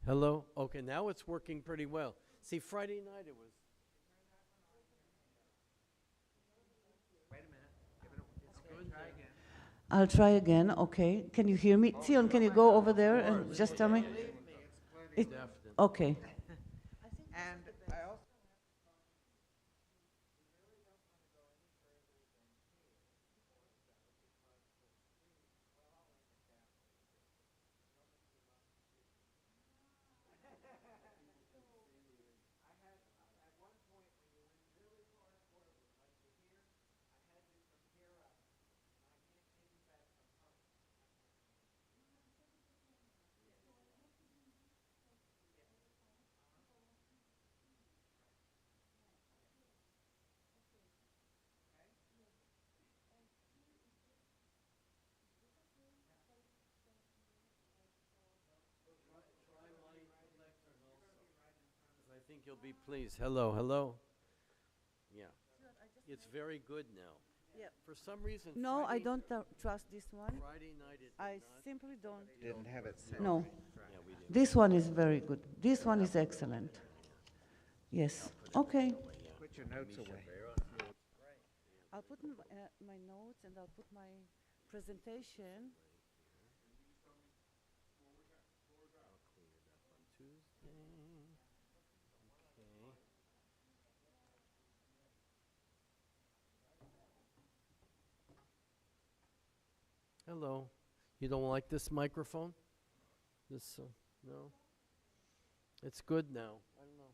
Hello? Okay, now it's working pretty well. See, Friday night it was. I'll try again. Okay. Can you hear me? Tion, can you go over there and just tell me? It, Definitely. okay. Try my lectern also. 'Cause I think you'll be pleased. Hello, hello. Yeah. It's very good now. Yeah. For some reason, No, I don't trust this one. Friday night it did I not. simply don't. Didn't have it set. No. Yeah, we didn't. This one is very good. This one is excellent. Yes. Okay. Put your notes away. I'll put my notes and I'll put my presentation. Tuesday. Okay. Hello. You don't like this microphone? This, no? It's good now. I don't know.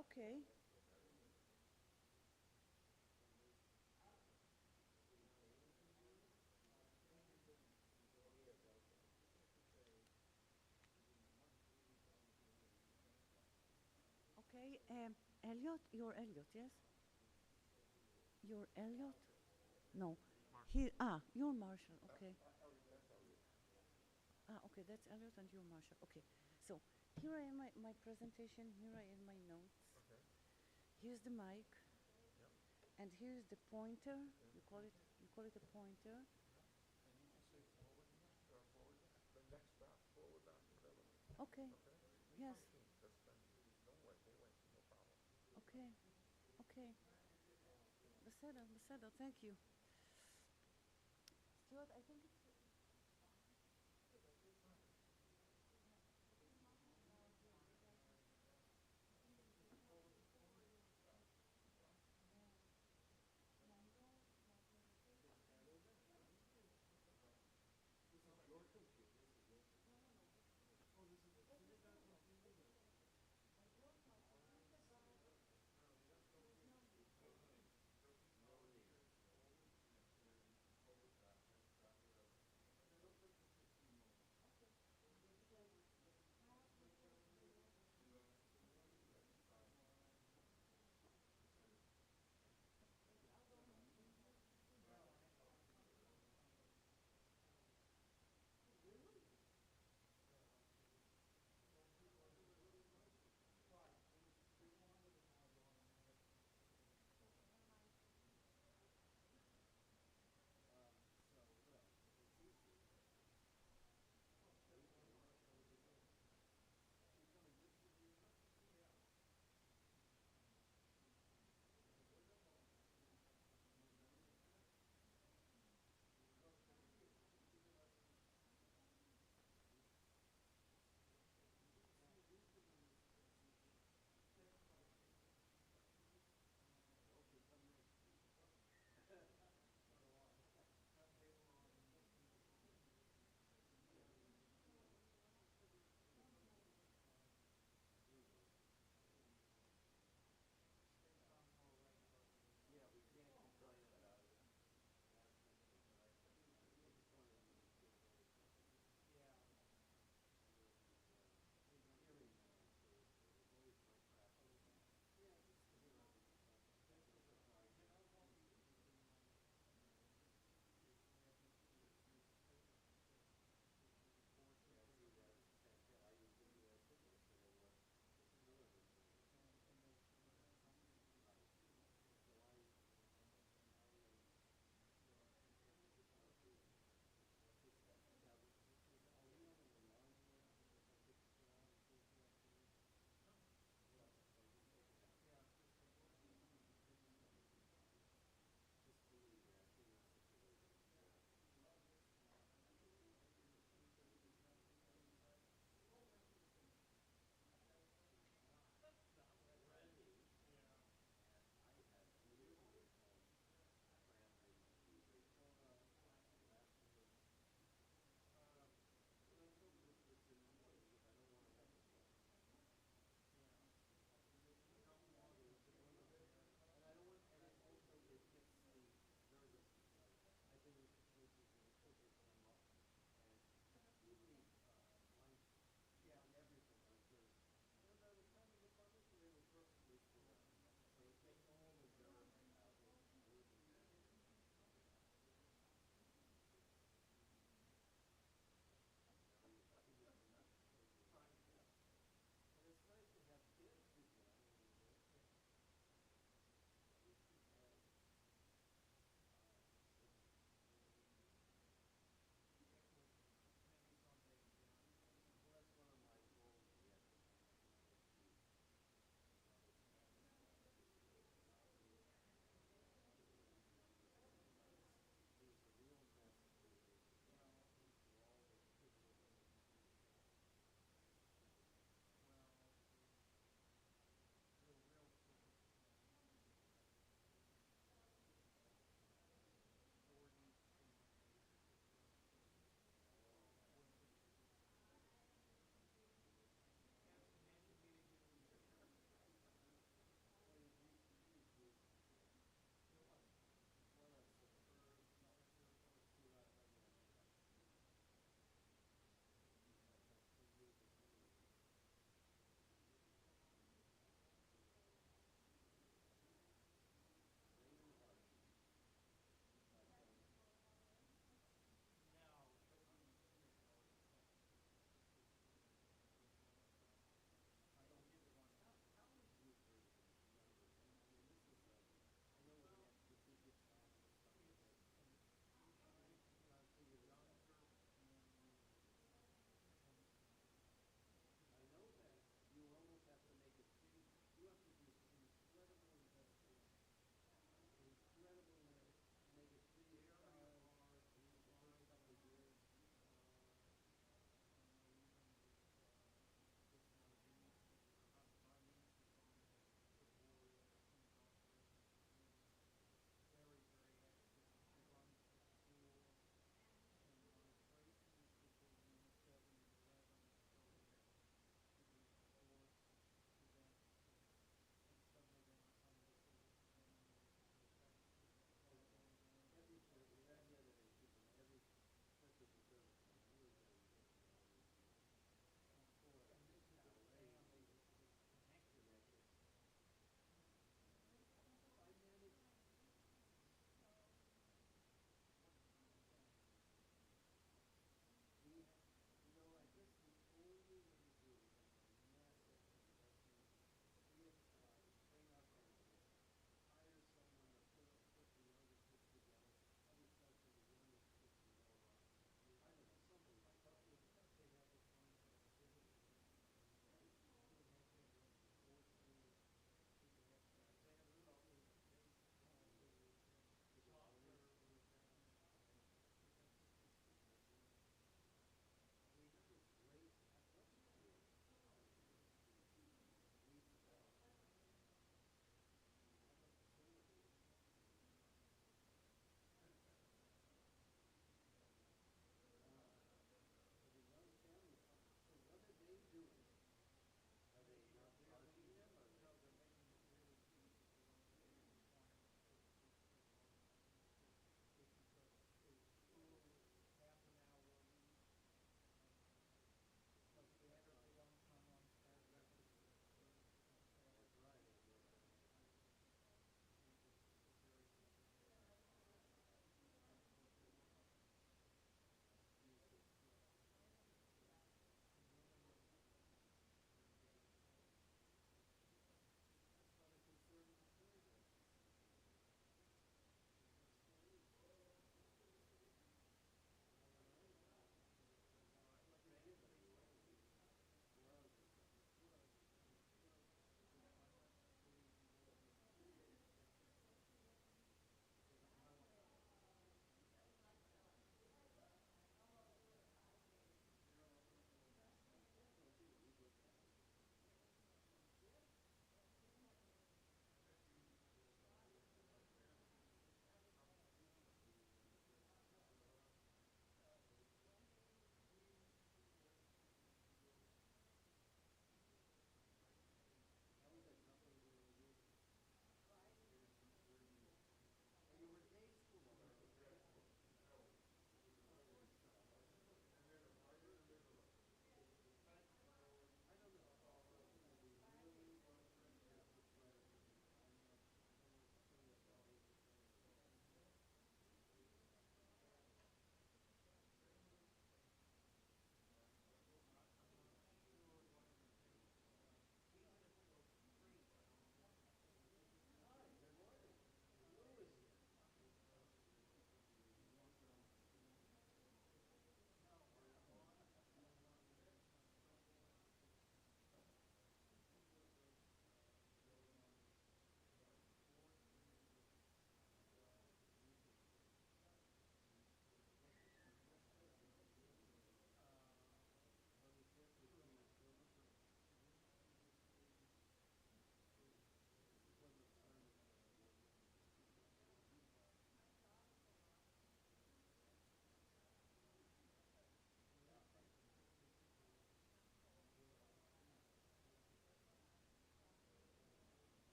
Okay. Okay. Elliot, you're Elliot, yes? You're Elliot? No. You're Marshall. Okay. Okay, that's Elliot and you're Marshall. Okay. So here I am my presentation. Here I am my notes. Here's the mic. And here's the pointer. You call it a pointer. Okay. Yes. Okay. Okay. Beseda. Thank you. Stuart, I think it's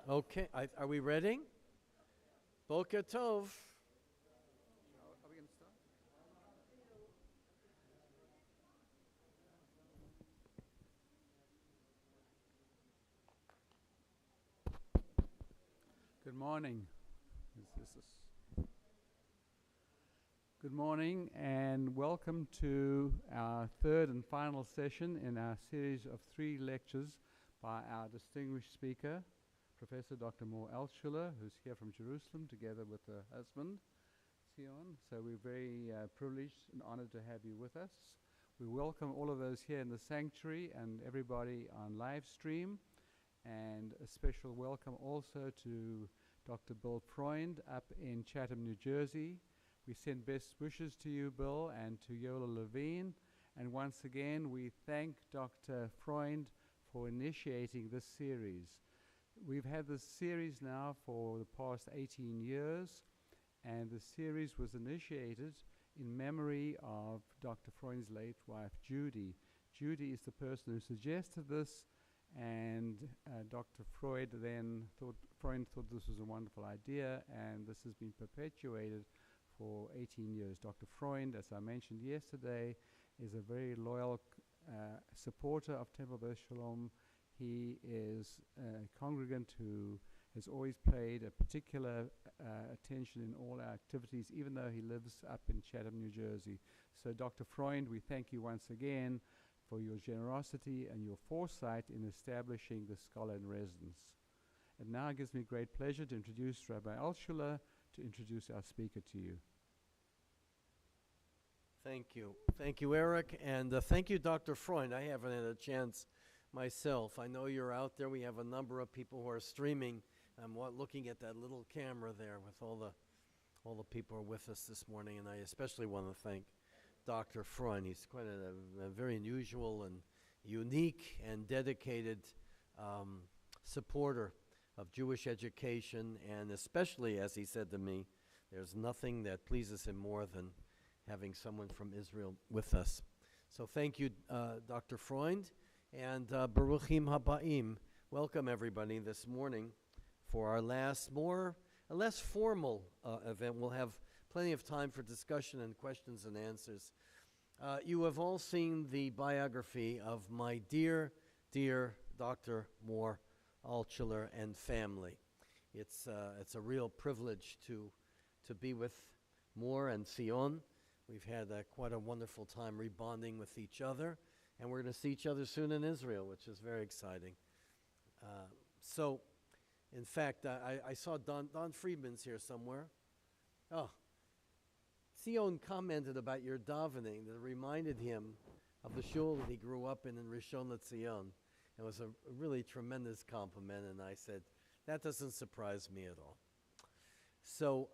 Okay, are we ready? Boker Tov. Are we going to start? Good morning. Good morning and welcome to our third and final session in our series of 3 lectures by our distinguished speaker, Professor Dr. Moore Altshuler, who's here from Jerusalem together with her husband, Sion. So we're very privileged and honored to have you with us. We welcome all of those here in the sanctuary and everybody on live stream. And a special welcome also to Dr. Bill Freund up in Chatham, New Jersey. We send best wishes to you, Bill, and to Yola Levine. And once again, we thank Dr. Freund for initiating this series. We've had this series now for the past 18 years, and the series was initiated in memory of Dr. Freund's late wife, Judy. Judy is the person who suggested this, and Dr. Freund thought this was a wonderful idea, and this has been perpetuated for 18 years. Dr. Freund, as I mentioned yesterday, is a very loyal supporter of Temple Beth Sholom. He is a congregant who has always paid a particular attention in all our activities, even though he lives up in Chatham, New Jersey. So Dr. Freund, we thank you once again for your generosity and your foresight in establishing the scholar in residence. And now it gives me great pleasure to introduce Rabbi Altshuler to introduce our speaker to you. Thank you. Thank you, Eric. And thank you, Dr. Freund. I haven't had a chance myself. I know you're out there. We have a number of people who are streaming. I'm looking at that little camera there with all the people who are with us this morning, and I especially want to thank Dr. Freund. He's quite a very unusual and unique and dedicated supporter of Jewish education, and especially, as he said to me, there's nothing that pleases him more than having someone from Israel with us. So thank you, Dr. Freund, and Baruchim Habaim. Welcome everybody this morning for our less formal event. We'll have plenty of time for discussion and questions and answers. You have all seen the biography of my dear, dear Dr. Moore Altshuler and family. It's a real privilege to be with Moore and Sion. We've had quite a wonderful time rebonding with each other, and we're going to see each other soon in Israel, which is very exciting. So, in fact, I saw Don Friedman's here somewhere. Oh, Sion commented about your davening that reminded him of the shul that he grew up in Rishon LeZion. It was a really tremendous compliment, and I said, that doesn't surprise me at all. So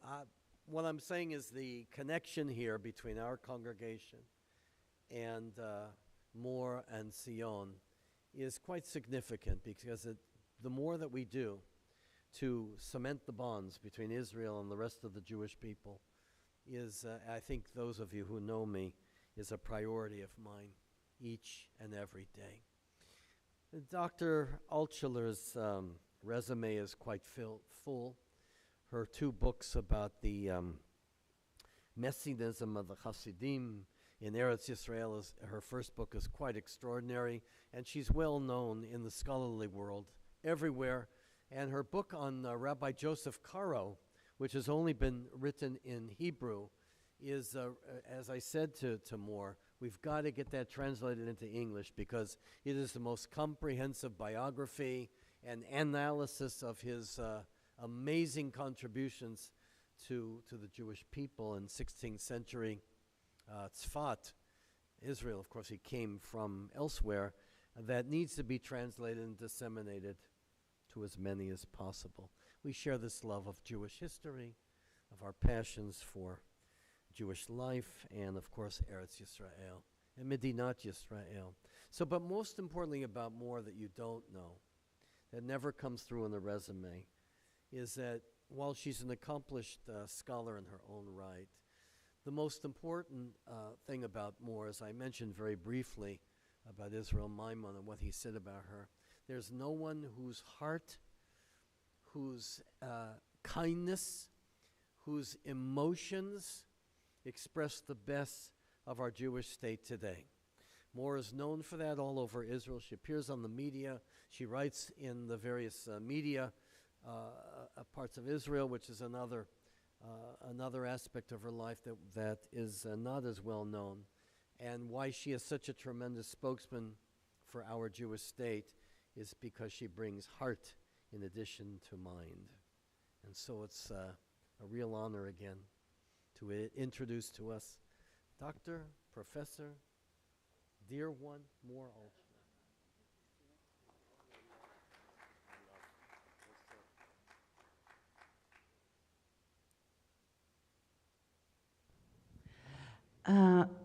what I'm saying is the connection here between our congregation and Moore and Sion is quite significant, because the more that we do to cement the bonds between Israel and the rest of the Jewish people is, I think those of you who know me, is a priority of mine each and every day. Dr. Altshuler's resume is quite full. Her 2 books about the messianism of the Hasidim in Eretz Yisrael, her first book, is quite extraordinary, and she's well known in the scholarly world everywhere. And her book on Rabbi Joseph Caro, which has only been written in Hebrew, is, as I said to Moore, we've got to get that translated into English, because it is the most comprehensive biography and analysis of his amazing contributions to the Jewish people in 16th century Tzfat, Israel. Of course, he came from elsewhere. That needs to be translated and disseminated to as many as possible. We share this love of Jewish history, of our passions for Jewish life, and of course Eretz Yisrael and Medinat Yisrael. So, but most importantly about Moore that you don't know, that never comes through in the resume, is that while she's an accomplished scholar in her own right, the most important thing about Moore, as I mentioned very briefly about Israel Maimon and what he said about her, there's no one whose heart, whose kindness, whose emotions express the best of our Jewish state today. Moore is known for that all over Israel. She appears on the media. She writes in the various media parts of Israel, which is another aspect of her life that is not as well known. And why she is such a tremendous spokesman for our Jewish state is because she brings heart in addition to mind. And so it's a real honor again to introduce to us Dr. Professor, dear one, Moore Altshuler.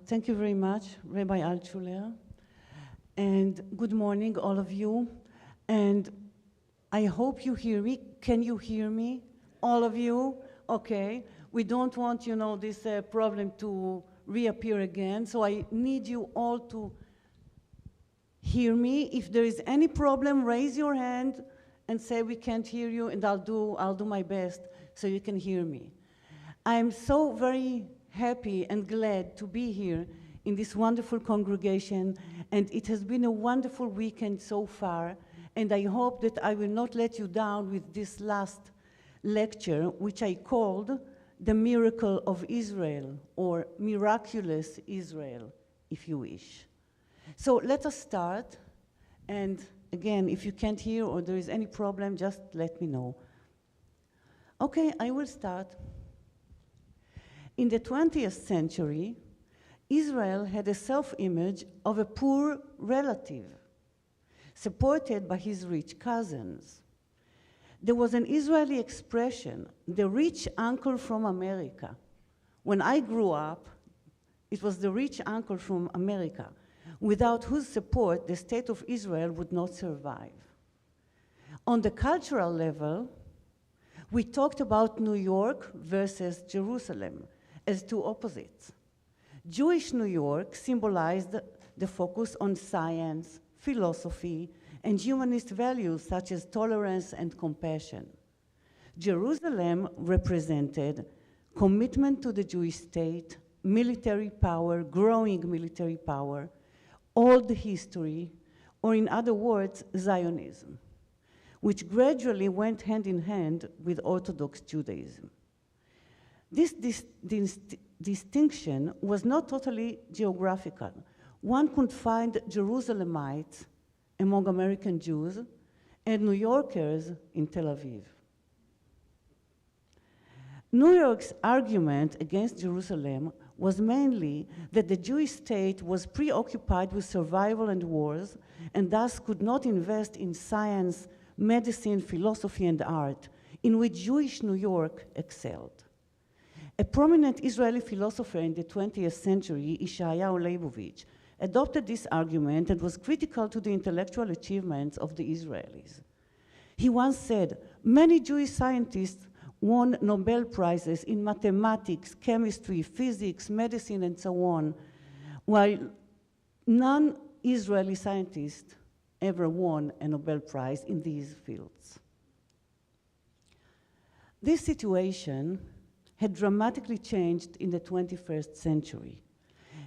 Thank you very much, Rabbi Altshuler, and good morning, all of you. And I hope you hear me. Can you hear me, all of you? Okay. We don't want, this problem to reappear again. So I need you all to hear me. If there is any problem, raise your hand and say we can't hear you, and I'll do my best so you can hear me. I'm so very happy and glad to be here in this wonderful congregation, and it has been a wonderful weekend so far, and I hope that I will not let you down with this last lecture, which I called The Miracle of Israel, or Miraculous Israel, if you wish. So let us start, and again, if you can't hear or there is any problem, just let me know. Okay, I will start. In the 20th century, Israel had a self-image of a poor relative, supported by his rich cousins. There was an Israeli expression, the rich uncle from America. When I grew up, It was the rich uncle from America, without whose support the state of Israel would not survive. On the cultural level, we talked about New York versus Jerusalem as two opposites. Jewish New York symbolized the focus on science, philosophy, and humanist values such as tolerance and compassion. Jerusalem represented commitment to the Jewish state, military power, growing military power, old history, or in other words, Zionism, which gradually went hand in hand with Orthodox Judaism. This distinction was not totally geographical. One could find Jerusalemites among American Jews and New Yorkers in Tel Aviv. New York's argument against Jerusalem was mainly that the Jewish state was preoccupied with survival and wars, and thus could not invest in science, medicine, philosophy, and art, in which Jewish New York excelled. A prominent Israeli philosopher in the 20th century, Yeshayahu Leibovich, adopted this argument and was critical to the intellectual achievements of the Israelis. He once said, "Many Jewish scientists won Nobel Prizes in mathematics, chemistry, physics, medicine, and so on, while non-Israeli scientists ever won a Nobel Prize in these fields." This situation had dramatically changed in the 21st century.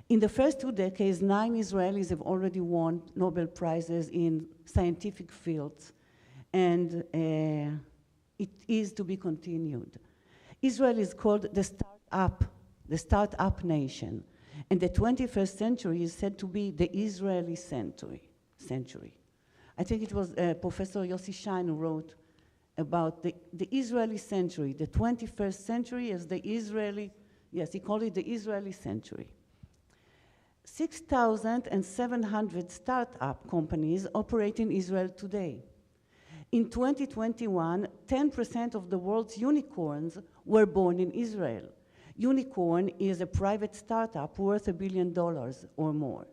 In the first 2 decades, 9 Israelis have already won Nobel Prizes in scientific fields, and it is to be continued. Israel is called the startup nation, and the 21st century is said to be the Israeli century. I think it was Professor Yossi Schein who wrote about the Israeli century, the 21st century as the Israeli, yes, he called it the Israeli century. 6,700 startup companies operate in Israel today. In 2021, 10% of the world's unicorns were born in Israel. Unicorn is a private startup worth $1 billion or more.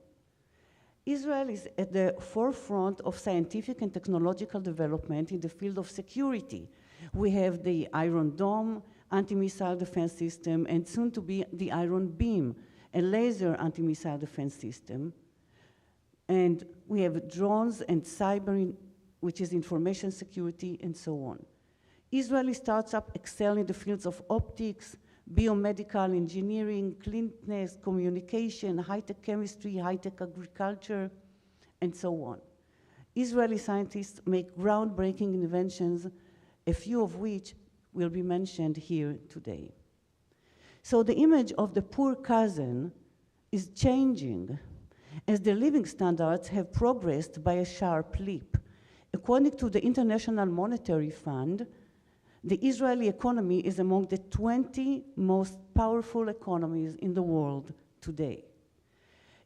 Israel is at the forefront of scientific and technological development in the field of security. We have the Iron Dome anti-missile defense system, and soon to be the Iron Beam, a laser anti-missile defense system. And we have drones and cyber, which is information security, and so on. Israeli startups excel in the fields of optics, biomedical engineering, cleanness, communication, high-tech chemistry, high-tech agriculture, and so on. Israeli scientists make groundbreaking inventions, a few of which will be mentioned here today. So the image of the poor cousin is changing as the living standards have progressed by a sharp leap. According to the International Monetary Fund, the Israeli economy is among the 20 most powerful economies in the world today.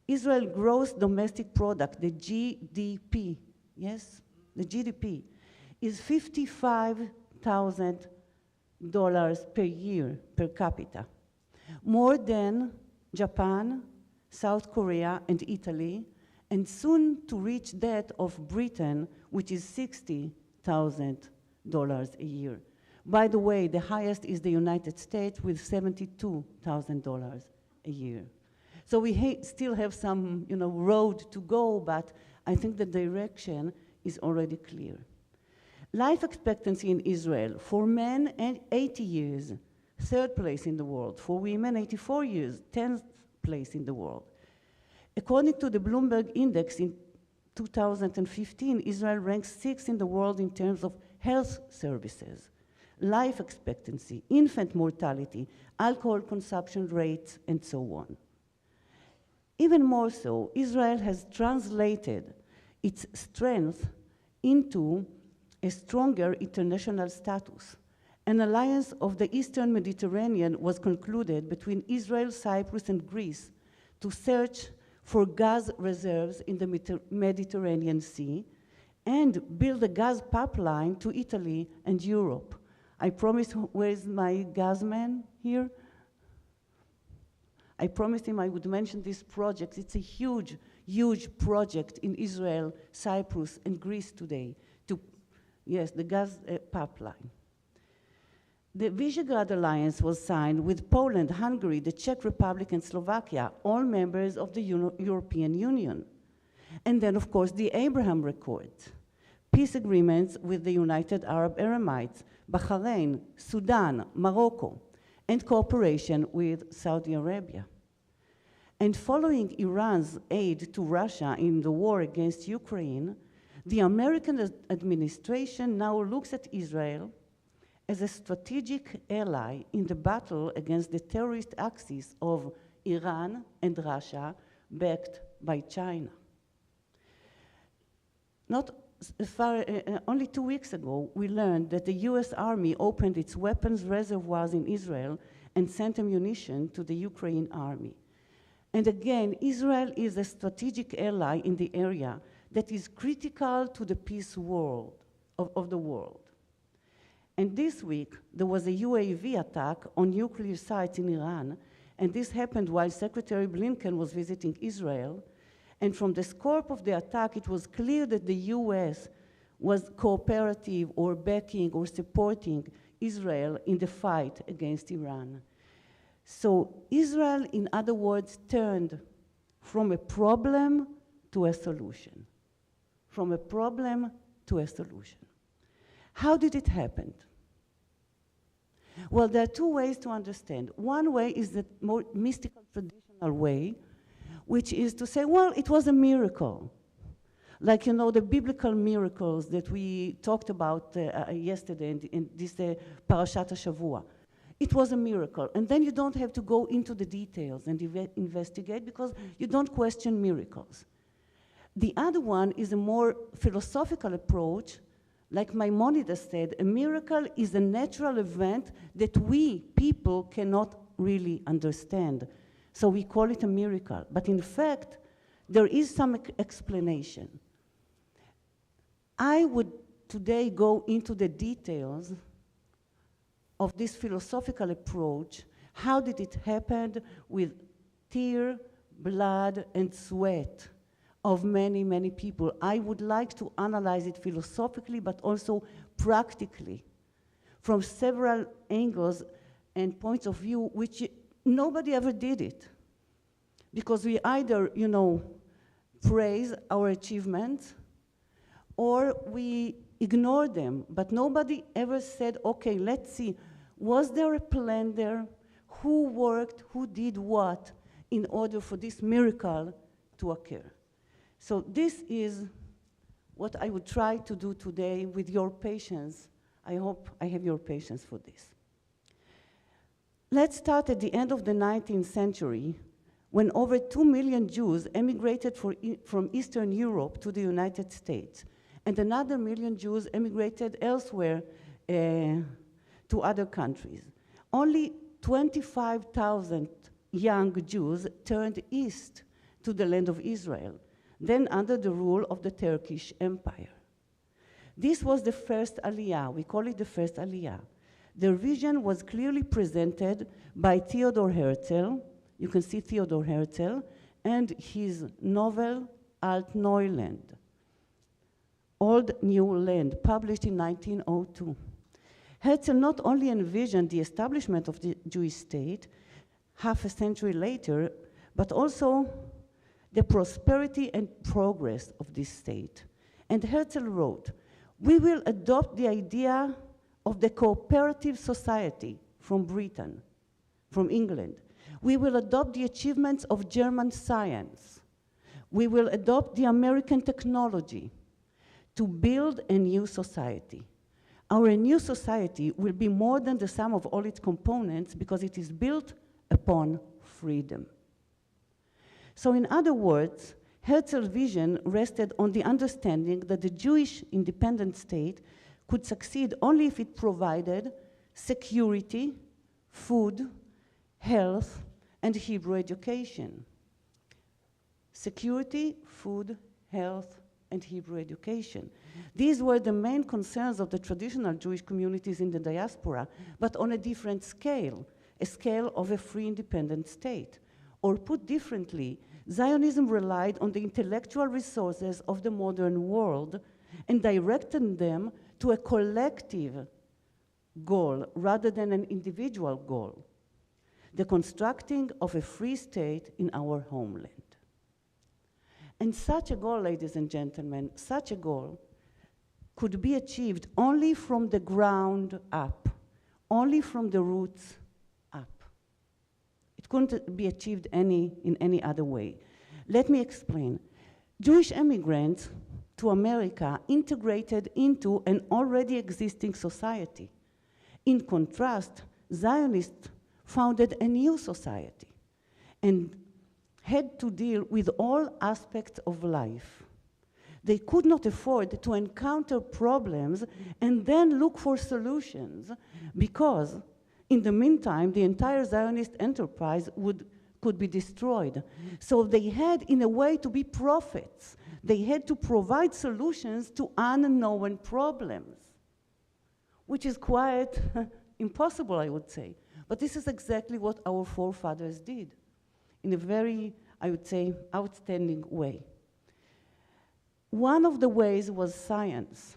Israel's gross domestic product, the GDP, yes, the GDP, is $55,000 per year per capita, more than Japan, South Korea, and Italy, and soon to reach that of Britain, which is $60,000 a year. By the way, the highest is the United States with $72,000 a year. So we still have some, road to go, but I think the direction is already clear. Life expectancy in Israel for men, 80 years, 3rd place in the world. For women, 84 years, 10th place in the world. According to the Bloomberg Index in 2015, Israel ranks 6th in the world in terms of health services, life expectancy, infant mortality, alcohol consumption rates, and so on. Even more so, Israel has translated its strength into a stronger international status. An alliance of the Eastern Mediterranean was concluded between Israel, Cyprus, and Greece to search for gas reserves in the Mediterranean Sea and build a gas pipeline to Italy and Europe. I promise, where's my gas man here? I promised him I would mention this project. It's a huge, huge project in Israel, Cyprus, and Greece today. Yes, the gas pipeline. The Visegrad Alliance was signed with Poland, Hungary, the Czech Republic, and Slovakia, all members of the European Union. And then, of course, the Abraham Accords, peace agreements with the United Arab Emirates, Bahrain, Sudan, Morocco, and cooperation with Saudi Arabia. And following Iran's aid to Russia in the war against Ukraine, the American administration now looks at Israel as a strategic ally in the battle against the terrorist axis of Iran and Russia, backed by China. Only 2 weeks ago, we learned that the US Army opened its weapons reservoirs in Israel and sent ammunition to the Ukraine army. And again, Israel is a strategic ally in the area that is critical to the peace of the world. And this week, there was a UAV attack on nuclear sites in Iran, and this happened while Secretary Blinken was visiting Israel. And from the scope of the attack, it was clear that the US was cooperative or backing or supporting Israel in the fight against Iran. So Israel, in other words, turned from a problem to a solution. From a problem to a solution. How did it happen? Well, there are two ways to understand. One way is the more mystical, traditional way, which is to say, well, it was a miracle. Like, the biblical miracles that we talked about yesterday in this Parashat HaShavua. It was a miracle. And then you don't have to go into the details and investigate because you don't question miracles. The other one is a more philosophical approach. Like Maimonides said, a miracle is a natural event that we, people, cannot really understand. So we call it a miracle. But in fact, there is some explanation. I would today go into the details of this philosophical approach. How did it happen with tear, blood, and sweat of many, many people? I would like to analyze it philosophically, but also practically, from several angles and points of view, which nobody ever did it. Because we either, praise our achievements, or we ignore them. But nobody ever said, okay, let's see, was there a plan there? Who worked, who did what in order for this miracle to occur? So this is what I would try to do today with your patience. I hope I have your patience for this. Let's start at the end of the 19th century, when over 2 million Jews emigrated from Eastern Europe to the United States, and another 1 million Jews emigrated elsewhere to other countries. Only 25,000 young Jews turned east to the land of Israel, then under the rule of the Turkish Empire. This was the first Aliyah. We call it the first Aliyah. Their vision was clearly presented by Theodor Herzl. You can see Theodor Herzl and his novel Altneuland, Old New Land, published in 1902. Herzl not only envisioned the establishment of the Jewish state half a century later, but also the prosperity and progress of this state. And Herzl wrote, "We will adopt the idea of the cooperative society from Britain, from England. We will adopt the achievements of German science. We will adopt the American technology to build a new society. Our new society will be more than the sum of all its components because it is built upon freedom." So in other words, Herzl's vision rested on the understanding that the Jewish independent state could succeed only if it provided security, food, health, and Hebrew education. Security, food, health, and Hebrew education. These were the main concerns of the traditional Jewish communities in the diaspora, but on a different scale, a scale of a free independent state. Or put differently, Zionism relied on the intellectual resources of the modern world and directed them to a collective goal rather than an individual goal, the constructing of a free state in our homeland. And such a goal, ladies and gentlemen, such a goal could be achieved only from the ground up, only from the roots up. It couldn't be achieved in any other way. Let me explain. Jewish immigrants to America integrated into an already existing society. In contrast, Zionists founded a new society and had to deal with all aspects of life. They could not afford to encounter problems and then look for solutions because, in the meantime, the entire Zionist enterprise could be destroyed. So they had, in a way, to be prophets. They had to provide solutions to unknown problems, which is quite impossible, I would say. But this is exactly what our forefathers did in a very, I would say, outstanding way. One of the ways was science.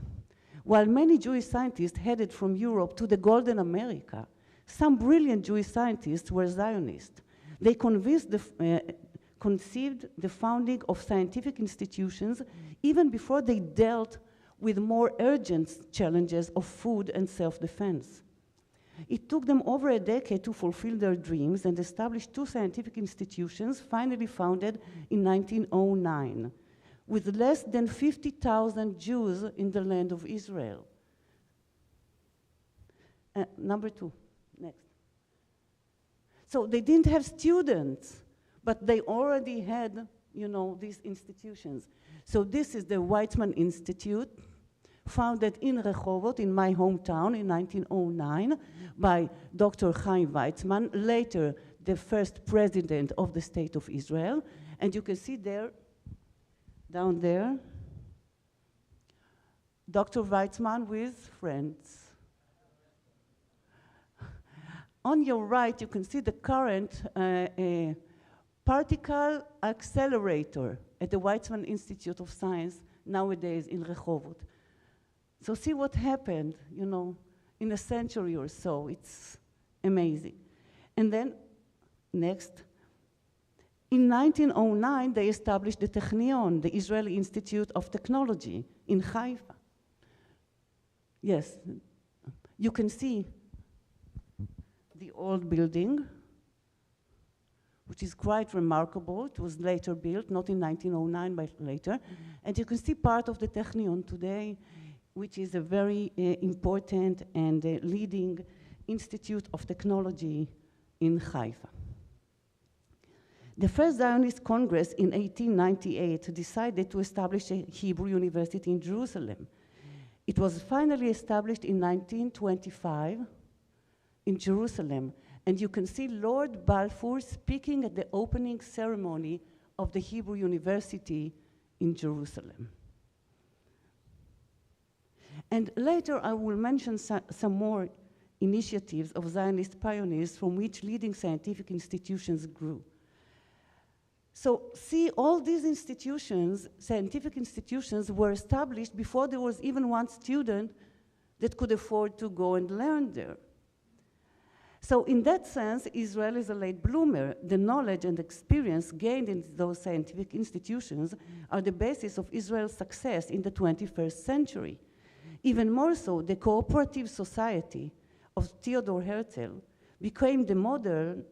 While many Jewish scientists headed from Europe to the Golden America, some brilliant Jewish scientists were Zionists. They conceived the founding of scientific institutions even before they dealt with more urgent challenges of food and self-defense. It took them over a decade to fulfill their dreams and establish two scientific institutions finally founded in 1909, with less than 50,000 Jews in the land of Israel. Number two, next. So they didn't have students, but they already had, these institutions. So this is the Weizmann Institute, founded in Rehovot, in my hometown, in 1909, by Dr. Chaim Weizmann, later the first president of the State of Israel. And you can see there, down there, Dr. Weizmann with friends. On your right, you can see the current particle accelerator at the Weizmann Institute of Science nowadays in Rehovot. So see what happened, in a century or so. It's amazing. And then, next, in 1909, they established the Technion, the Israeli Institute of Technology in Haifa. Yes, you can see the old building, which is quite remarkable. It was later built, not in 1909, but later. And you can see part of the Technion today, which is a very important and leading institute of technology in Haifa. The first Zionist Congress in 1898 decided to establish a Hebrew university in Jerusalem. It was finally established in 1925 in Jerusalem, and you can see Lord Balfour speaking at the opening ceremony of the Hebrew University in Jerusalem. And later I will mention some more initiatives of Zionist pioneers from which leading scientific institutions grew. So see, all these institutions, scientific institutions, were established before there was even one student that could afford to go and learn there. So in that sense, Israel is a late bloomer. The knowledge and experience gained in those scientific institutions are the basis of Israel's success in the 21st century. Even more so, the cooperative society of Theodor Herzl became the model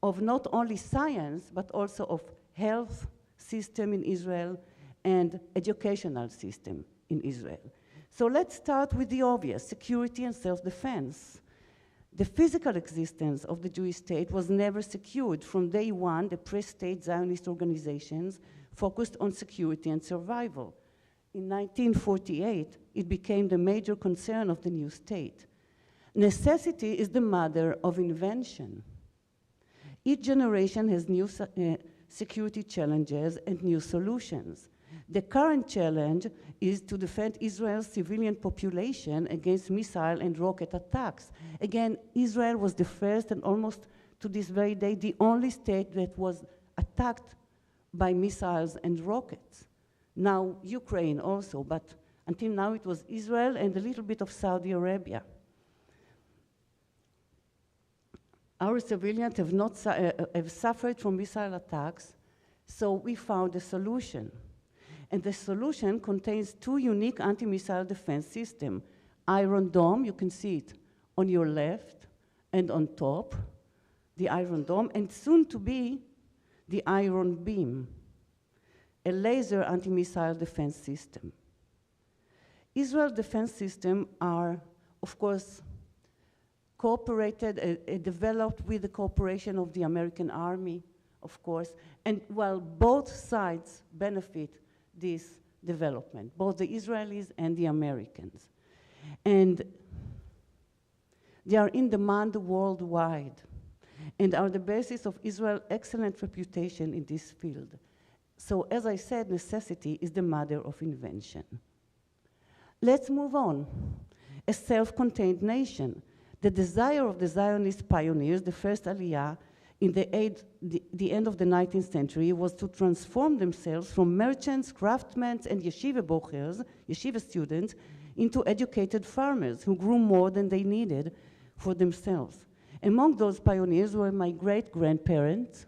of not only science, but also of health system in Israel and educational system in Israel. So let's start with the obvious, security and self-defense. The physical existence of the Jewish state was never secured. From day one, the pre-state Zionist organizations focused on security and survival. In 1948, it became the major concern of the new state. Necessity is the mother of invention. Each generation has new security challenges and new solutions. The current challenge is to defend Israel's civilian population against missile and rocket attacks. Again, Israel was the first and almost to this very day, the only state that was attacked by missiles and rockets. Now Ukraine also, but until now it was Israel and a little bit of Saudi Arabia. Our civilians have suffered from missile attacks, so we found a solution. And the solution contains two unique anti-missile defense systems. Iron Dome, you can see it on your left and on top, the Iron Dome, and soon to be the Iron Beam, a laser anti-missile defense system. Israel defense systems are, of course, developed with the cooperation of the American Army, of course, and while both sides benefit this development, both the Israelis and the Americans. And they are in demand worldwide and are the basis of Israel's excellent reputation in this field. So as I said, necessity is the mother of invention. Let's move on. A self-contained nation. The desire of the Zionist pioneers, the first Aliyah, in the end of the 19th century was to transform themselves from merchants, craftsmen, and yeshiva bochers, yeshiva students, into educated farmers who grew more than they needed for themselves. Among those pioneers were my great-grandparents.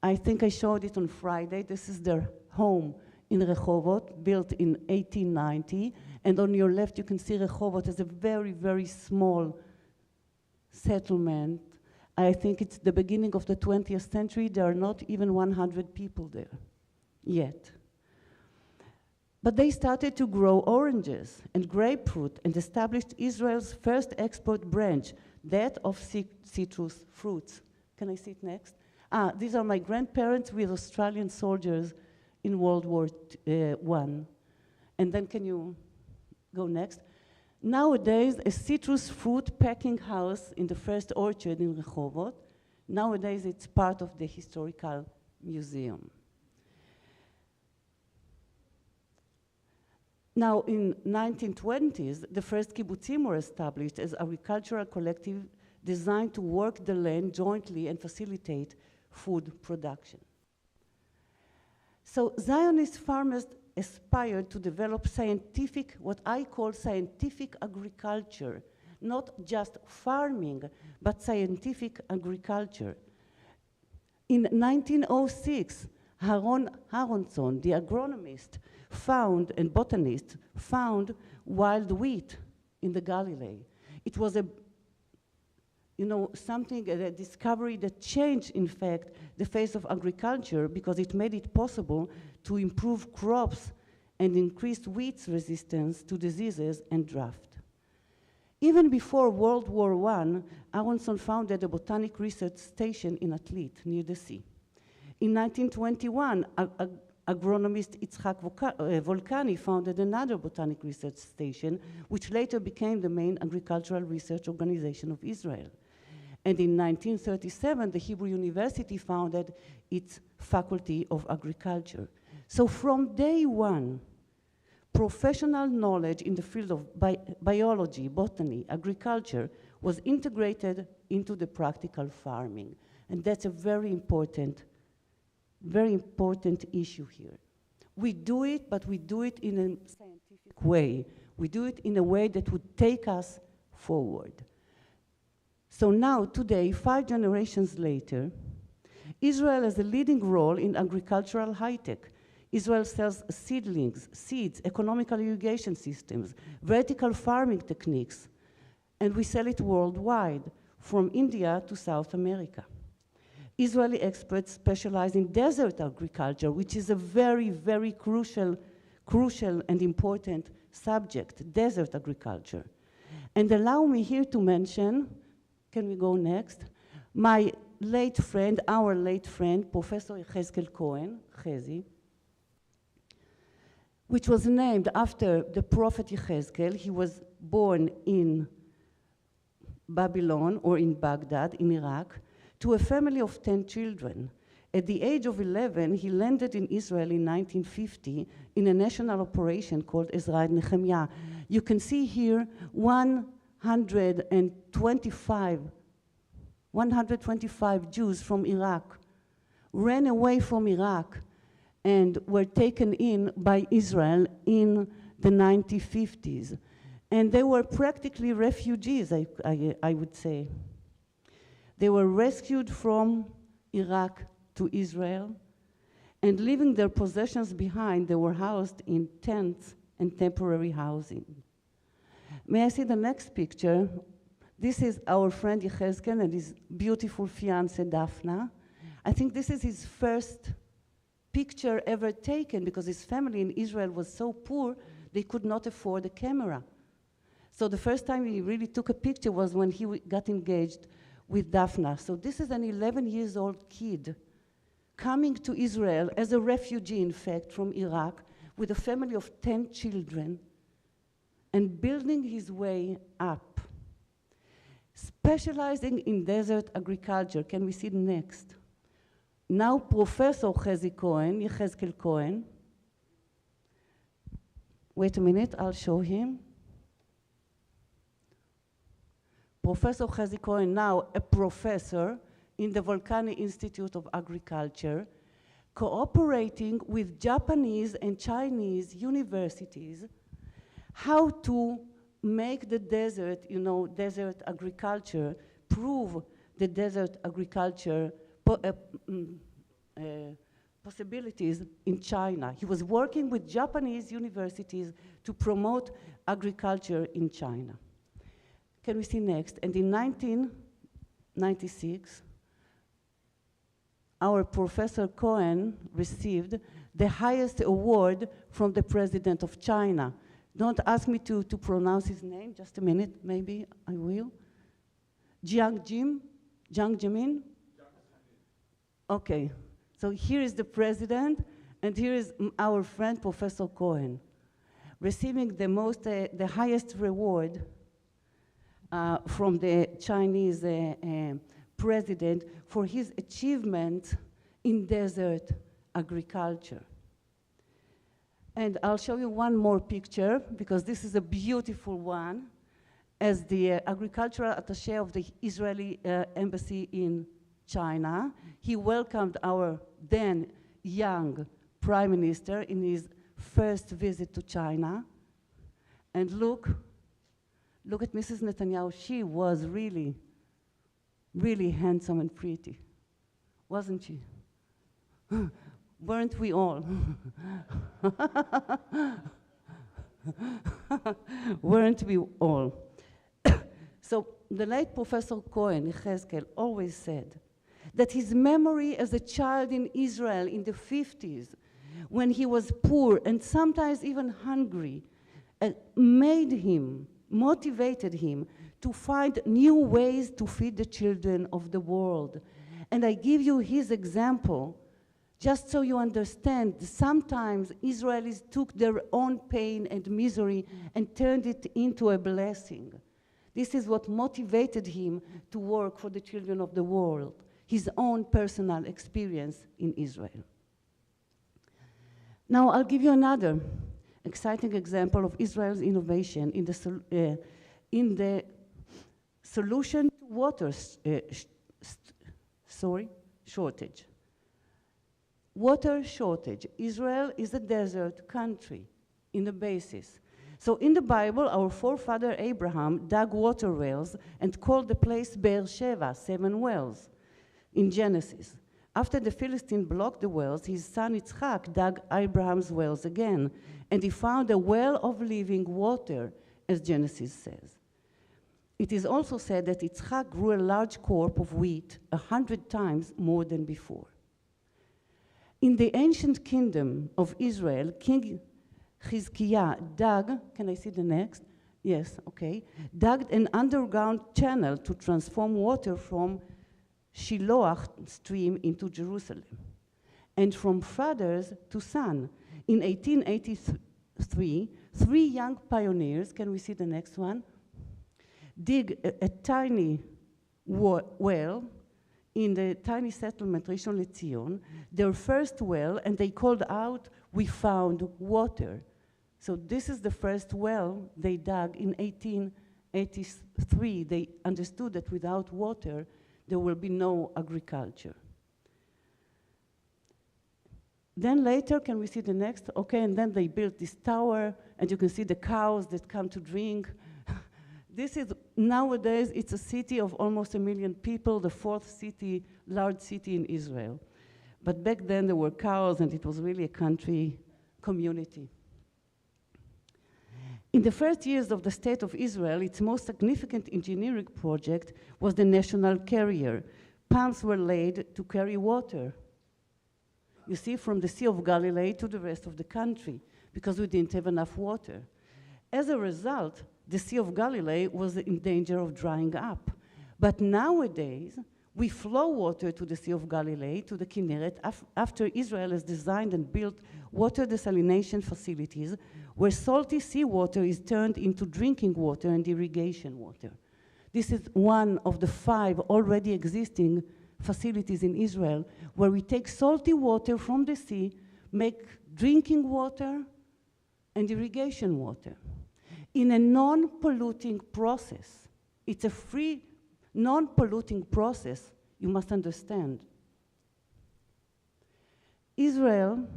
I think I showed it on Friday. This is their home in Rehovot, built in 1890. And on your left, you can see Rehovot as a very, very small settlement. I think it's the beginning of the 20th century. There are not even 100 people there yet. But they started to grow oranges and grapefruit and established Israel's first export branch, that of citrus fruits. Can I see it next? These are my grandparents with Australian soldiers in World War I. And then can you go next? Nowadays, a citrus fruit packing house in the first orchard in Rehovot. Nowadays, it's part of the historical museum. Now, in 1920s, the first kibbutzim were established as agricultural collective designed to work the land jointly and facilitate food production. So Zionist farmers aspired to develop scientific, what I call scientific agriculture, not just farming, but scientific agriculture. In 1906, Aaron Aronson, the agronomist, and botanist, found wild wheat in the Galilee. It was a discovery that changed, in fact, the face of agriculture because it made it possible to improve crops and increase wheat's resistance to diseases and drought. Even before World War I, Aronson founded a botanic research station in Atlit, near the sea. In 1921, agronomist Yitzhak Volcani founded another botanic research station, which later became the main agricultural research organization of Israel. And in 1937, the Hebrew University founded its Faculty of Agriculture. So from day one, professional knowledge in the field of biology, botany, agriculture was integrated into the practical farming. And that's a very important issue here. We do it, but we do it in a scientific way. We do it in a way that would take us forward. So now, today, 5 generations later, Israel has a leading role in agricultural high-tech. Israel sells seedlings, seeds, economical irrigation systems, vertical farming techniques, and we sell it worldwide, from India to South America. Israeli experts specialize in desert agriculture, which is a very, very crucial and important subject, desert agriculture. And allow me here to mention, can we go next? My late friend, our late friend, Professor Yechezkel Cohen, Chezi, which was named after the prophet Yechezkel. He was born in Babylon, or in Baghdad, in Iraq, to a family of 10 children. At the age of 11, he landed in Israel in 1950 in a national operation called Ezra Nehemiah. You can see here 125 125 Jews from Iraq ran away from Iraq and were taken in by Israel in the 1950s. And they were practically refugees, I would say. They were rescued from Iraq to Israel, and leaving their possessions behind, they were housed in tents and temporary housing. May I see the next picture? This is our friend Yechezkel and his beautiful fiancée Daphna. I think this is his first picture ever taken because his family in Israel was so poor they could not afford a camera. So the first time he really took a picture was when he got engaged with Daphna. So this is an 11-year-old kid coming to Israel as a refugee, in fact, from Iraq, with a family of 10 children, and building his way up, specializing in desert agriculture. Can we see the next? Now Professor Yechezkel Cohen. Wait a minute, I'll show him. Professor Chezi Cohen, now a professor in the Volcani Institute of Agriculture, cooperating with Japanese and Chinese universities how to make the desert, desert agriculture, prove the desert agriculture possibilities in China. He was working with Japanese universities to promote agriculture in China. Can we see next? And in 1996, our Professor Cohen received the highest award from the President of China. Don't ask me to pronounce his name, just a minute, maybe I will. Jiang Zemin? Okay, so here is the President, and here is our friend Professor Cohen, receiving the highest reward from the Chinese president for his achievement in desert agriculture. And I'll show you one more picture, because this is a beautiful one. As the agricultural attaché of the Israeli embassy in China, he welcomed our then young prime minister in his first visit to China. And look at Mrs. Netanyahu. She was really, really handsome and pretty, wasn't she? Weren't we all? Weren't we all? So the late Professor Cohen, Yechezkel, always said that his memory as a child in Israel in the 50s, when he was poor and sometimes even hungry, motivated him to find new ways to feed the children of the world. And I give you his example just so you understand. Sometimes Israelis took their own pain and misery and turned it into a blessing. This is what motivated him to work for the children of the world, his own personal experience in Israel. Now I'll give you another exciting example of Israel's innovation in the solution to water shortage. Water shortage. Israel is a desert country in the basis. So in the Bible, our forefather Abraham dug water wells and called the place Be'er Sheva, 7 wells, in Genesis. After the Philistine blocked the wells, his son Yitzchak dug Abraham's wells again, and he found a well of living water, as Genesis says. It is also said that Yitzchak grew a large crop of wheat 100 times more than before. In the ancient kingdom of Israel, King Chizkiah dug, can I see the next? Yes, okay. Dug an underground channel to transform water from Shiloach stream into Jerusalem, and from fathers to son. In 1883, 3 young pioneers, can we see the next one? Dig a tiny well in the tiny settlement Rishon LeZion, their first well, and they called out, "We found water." So this is the first well they dug in 1883. They understood that without water, there will be no agriculture. Then later, can we see the next? Okay, and then they built this tower, and you can see the cows that come to drink. This is, nowadays, it's a city of almost 1 million people, the fourth city, large city in Israel. But back then, there were cows, and it was really a country community. In the first years of the State of Israel, its most significant engineering project was the national carrier. Pumps were laid to carry water. You see, from the Sea of Galilee to the rest of the country, because we didn't have enough water. As a result, the Sea of Galilee was in danger of drying up. But nowadays, we flow water to the Sea of Galilee, to the Kinneret, after Israel has designed and built water desalination facilities where salty seawater is turned into drinking water and irrigation water. This is one of the 5 already existing facilities in Israel where we take salty water from the sea, make drinking water and irrigation water in a non-polluting process. It's a free, non-polluting process, you must understand. Israel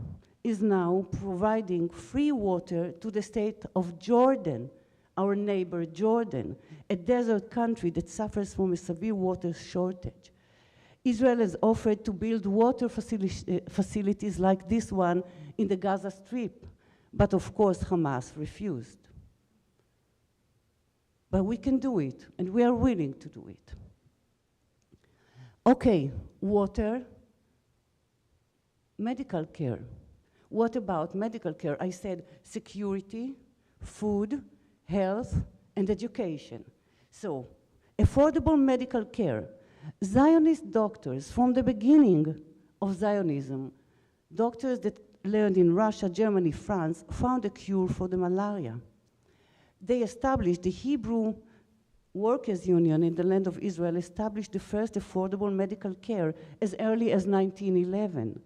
is now providing free water to the state of Jordan, our neighbor Jordan, a desert country that suffers from a severe water shortage. Israel has offered to build water facilities like this one in the Gaza Strip, but of course Hamas refused. But we can do it, and we are willing to do it. Okay, water, medical care. What about medical care? I said security, food, health, and education. So, affordable medical care. Zionist doctors, from the beginning of Zionism, doctors that learned in Russia, Germany, France, found a cure for the malaria. They established the Hebrew Workers' Union in the land of Israel, established the first affordable medical care as early as 1911.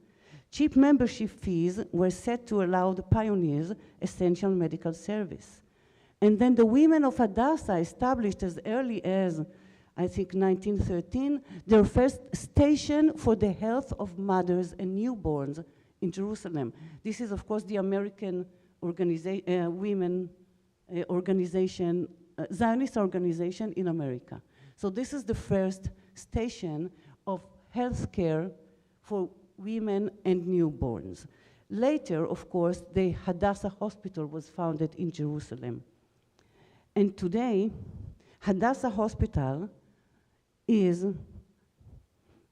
Cheap membership fees were set to allow the pioneers essential medical service. And then the women of Hadassah established as early as, I think, 1913, their first station for the health of mothers and newborns in Jerusalem. This is, of course, the American women organization, Zionist organization in America. So this is the first station of health care for women and newborns. Later, of course, the Hadassah Hospital was founded in Jerusalem. And today, Hadassah Hospital is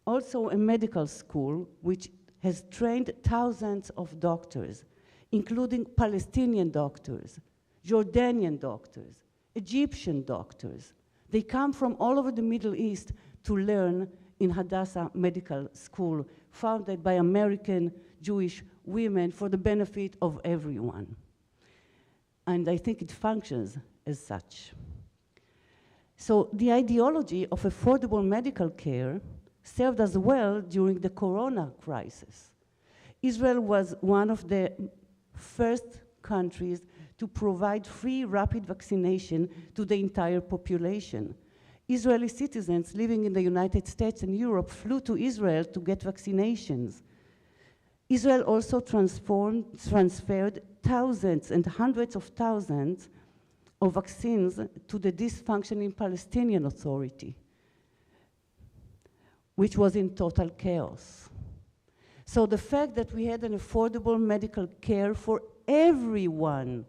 also a medical school which has trained thousands of doctors, including Palestinian doctors, Jordanian doctors, Egyptian doctors. They come from all over the Middle East to learn in Hadassah Medical School, founded by American Jewish women for the benefit of everyone. And I think it functions as such. So the ideology of affordable medical care served us well during the corona crisis. Israel was one of the first countries to provide free rapid vaccination to the entire population. Israeli citizens living in the United States and Europe flew to Israel to get vaccinations. Israel also transferred thousands and hundreds of thousands of vaccines to the dysfunctioning Palestinian Authority, which was in total chaos. So the fact that we had an affordable medical care for everyone,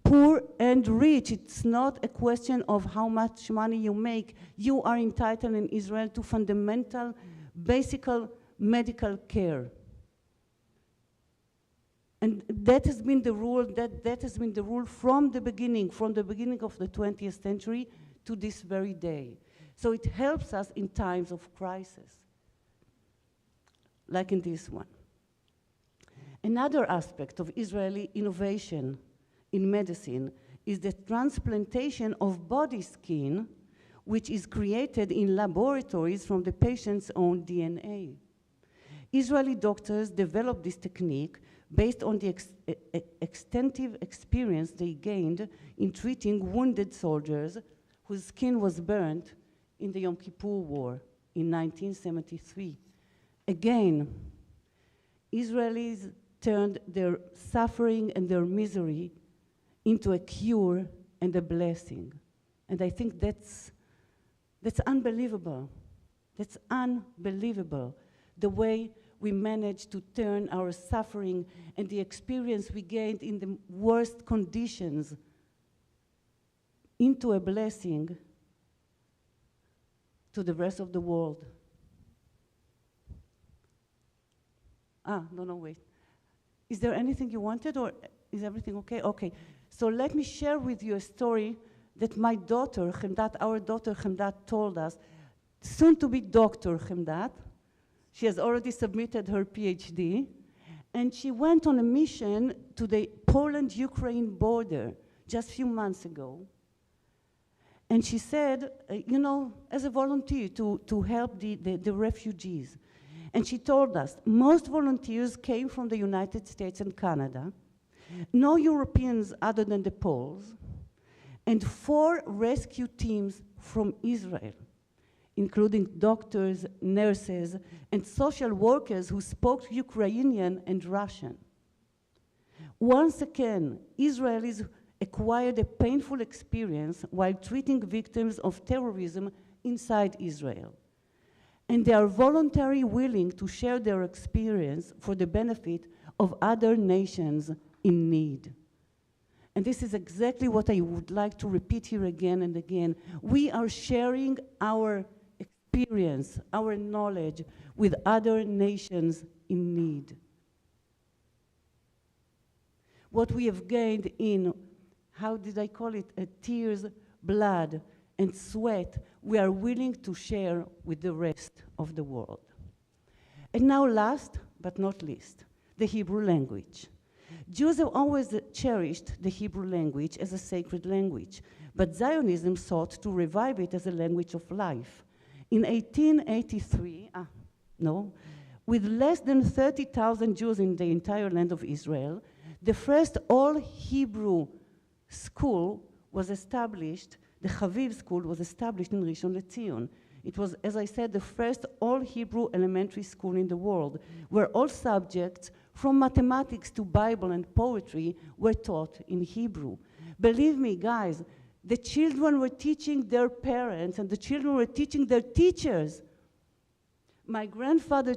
poor and rich, it's not a question of how much money you make. You are entitled in Israel to fundamental, basic medical care. And that has been the rule, that has been the rule from the beginning of the 20th century to this very day. So it helps us in times of crisis, like in this one. Another aspect of Israeli innovation in medicine is the transplantation of body skin, which is created in laboratories from the patient's own DNA. Israeli doctors developed this technique based on the extensive experience they gained in treating wounded soldiers whose skin was burnt in the Yom Kippur War in 1973. Again, Israelis turned their suffering and their misery into a cure and a blessing. And I think that's unbelievable. That's unbelievable, the way we managed to turn our suffering and the experience we gained in the worst conditions into a blessing to the rest of the world. No, wait. Is there anything you wanted, or is everything okay? Okay, so let me share with you a story that my daughter, Chemdat, our daughter Chemdat, told us. Soon to be Dr. Chemdat. She has already submitted her PhD, and she went on a mission to the Poland-Ukraine border just a few months ago. And she said, as a volunteer to help the refugees. And she told us, most volunteers came from the United States and Canada, no Europeans other than the Poles, and 4 rescue teams from Israel, including doctors, nurses, and social workers who spoke Ukrainian and Russian. Once again, Israelis acquired a painful experience while treating victims of terrorism inside Israel. And they are voluntarily willing to share their experience for the benefit of other nations in need. And this is exactly what I would like to repeat here again and again. We are sharing our experience, our knowledge with other nations in need. What we have gained in, how did I call it, tears, blood, and sweat, we are willing to share with the rest of the world. And now last but not least, the Hebrew language. Jews have always cherished the Hebrew language as a sacred language, but Zionism sought to revive it as a language of life. In 1883, with less than 30,000 Jews in the entire land of Israel, the first all-Hebrew school was established. The Chaviv School was established in Rishon LeZion. It was, as I said, the first all-Hebrew elementary school in the world, where all subjects, from mathematics to Bible and poetry, were taught in Hebrew. Believe me, guys, the children were teaching their parents, and the children were teaching their teachers. My grandfather,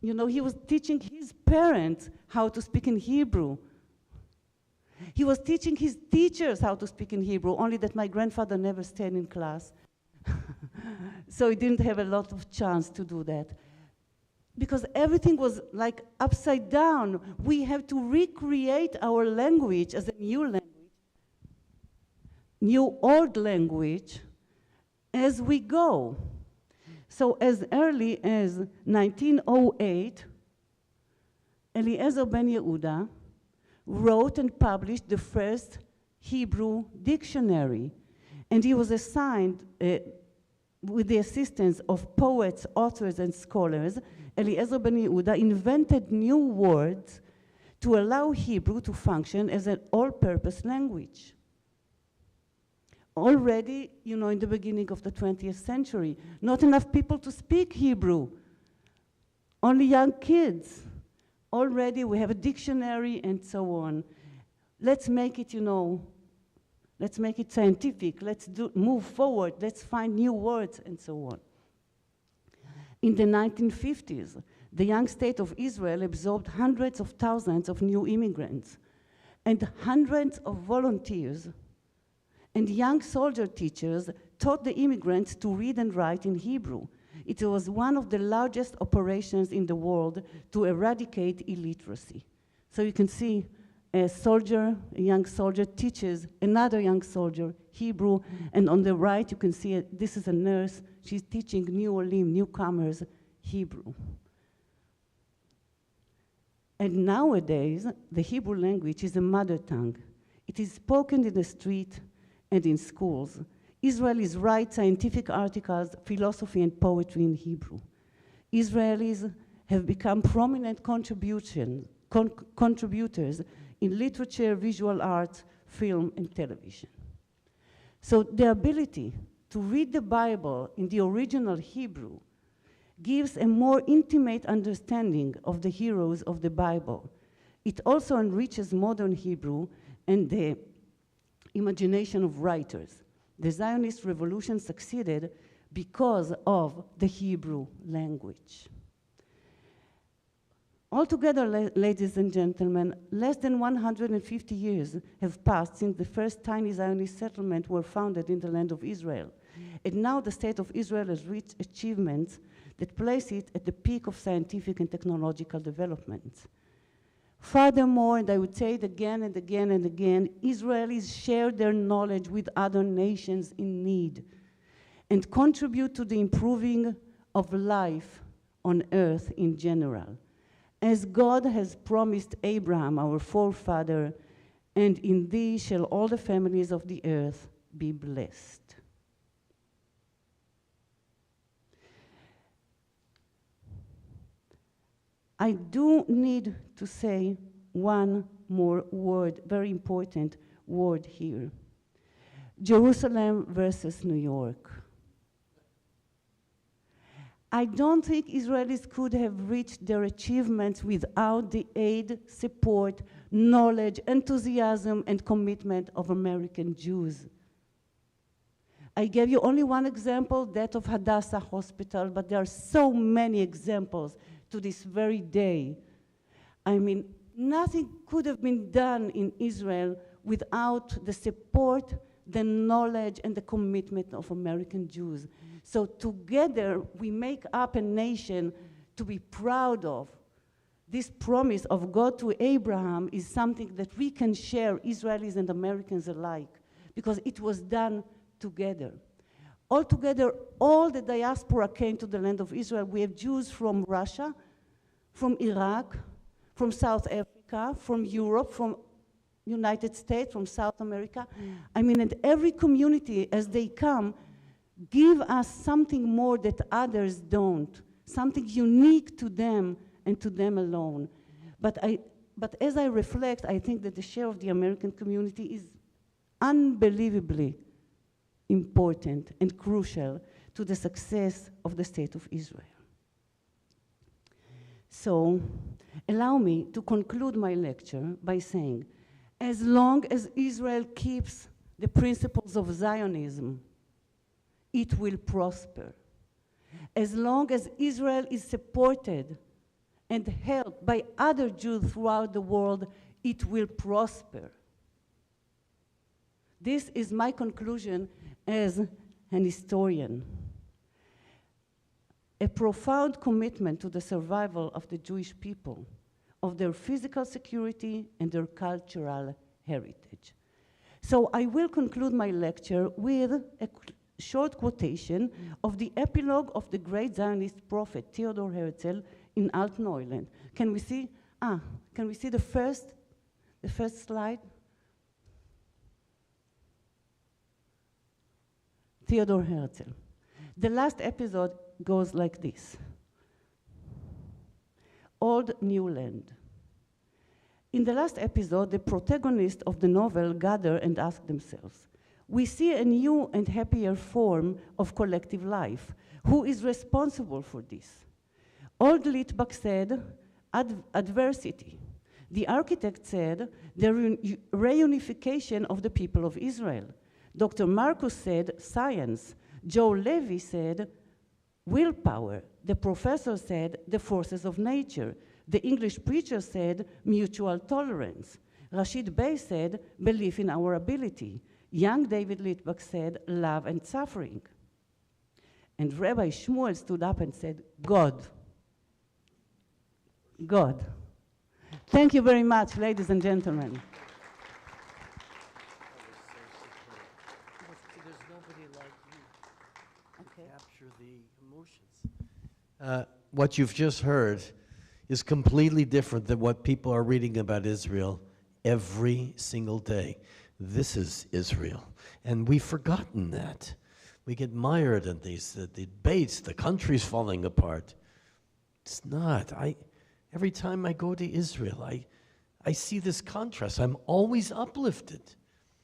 he was teaching his parents how to speak in Hebrew. He was teaching his teachers how to speak in Hebrew, only that my grandfather never stayed in class. So he didn't have a lot of chance to do that. Because everything was like upside down. We have to recreate our language as a new language, new old language, as we go. So as early as 1908, Eliezer Ben Yehuda wrote and published the first Hebrew dictionary. And he was assigned, with the assistance of poets, authors, and scholars, Eliezer Ben Yehuda invented new words to allow Hebrew to function as an all-purpose language. Already, in the beginning of the 20th century, not enough people to speak Hebrew, only young kids. Already we have a dictionary and so on. Let's make it, let's make it scientific. Let's move forward. Let's find new words and so on. In the 1950s, the young state of Israel absorbed hundreds of thousands of new immigrants and hundreds of volunteers. And young soldier teachers taught the immigrants to read and write in Hebrew. It was one of the largest operations in the world to eradicate illiteracy. So you can see a young soldier teaches another young soldier Hebrew, and on the right you can see this is a nurse. She's teaching newcomers Hebrew. And nowadays, the Hebrew language is a mother tongue. It is spoken in the street and in schools. Israelis write scientific articles, philosophy, and poetry in Hebrew. Israelis have become prominent contributors in literature, visual arts, film, and television. So the ability to read the Bible in the original Hebrew gives a more intimate understanding of the heroes of the Bible. It also enriches modern Hebrew and the imagination of writers. The Zionist revolution succeeded because of the Hebrew language. Altogether, ladies and gentlemen, less than 150 years have passed since the first tiny Zionist settlements were founded in the land of Israel. And now the state of Israel has reached achievements that place it at the peak of scientific and technological developments. Furthermore, and I would say it again and again and again, Israelis share their knowledge with other nations in need and contribute to the improving of life on earth in general, as God has promised Abraham, our forefather, and in thee shall all the families of the earth be blessed. I do need to say one more word, very important word here. Jerusalem versus New York. I don't think Israelis could have reached their achievements without the aid, support, knowledge, enthusiasm, and commitment of American Jews. I gave you only one example, that of Hadassah Hospital, but there are so many examples to this very day. I mean, nothing could have been done in Israel without the support, the knowledge, and the commitment of American Jews. So together, we make up a nation to be proud of. This promise of God to Abraham is something that we can share, Israelis and Americans alike, because it was done together. Altogether, all the diaspora came to the land of Israel. We have Jews from Russia, from Iraq, from South Africa, from Europe, from United States, from South America. I mean, and every community, as they come, give us something more that others don't, something unique to them and to them alone. But as I reflect, I think that the share of the American community is unbelievably important and crucial to the success of the State of Israel. So, allow me to conclude my lecture by saying, as long as Israel keeps the principles of Zionism, it will prosper. As long as Israel is supported and helped by other Jews throughout the world, it will prosper. This is my conclusion as an historian. A profound commitment to the survival of the Jewish people, of their physical security and their cultural heritage. So I will conclude my lecture with a short quotation of the epilogue of the great Zionist prophet Theodor Herzl in Altshuler. Can we see? Can we see the first slide? Theodor Herzl. The last episode goes like this. Old New Land. In the last episode, the protagonists of the novel gather and ask themselves, we see a new and happier form of collective life. Who is responsible for this? Old Litvak said, adversity. The architect said, the reunification of the people of Israel. Dr. Marcus said, science. Joe Levy said, willpower. The professor said, the forces of nature. The English preacher said, mutual tolerance. Rashid Bey said, belief in our ability. Young David Litvak said, love and suffering. And Rabbi Shmuel stood up and said, God. God. Thank you very much, ladies and gentlemen. There's nobody like you to capture the emotions. What you've just heard is completely different than what people are reading about Israel every single day. This is Israel, and we've forgotten that. We get mired in these debates, the country's falling apart. It's not. Every time I go to Israel, I see this contrast. I'm always uplifted.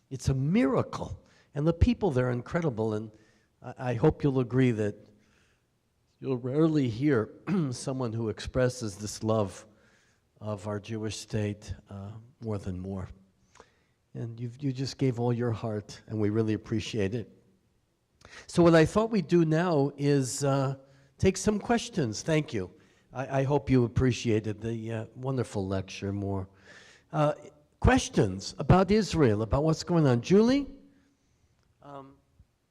It's a miracle. And the people there are incredible. And I hope you'll agree that you'll rarely hear someone who expresses this love of our Jewish state more than more. And you just gave all your heart, and we really appreciate it. So what I thought we'd do now is take some questions. Thank you. I hope you appreciated the wonderful lecture more. Questions about Israel, about what's going on. Julie?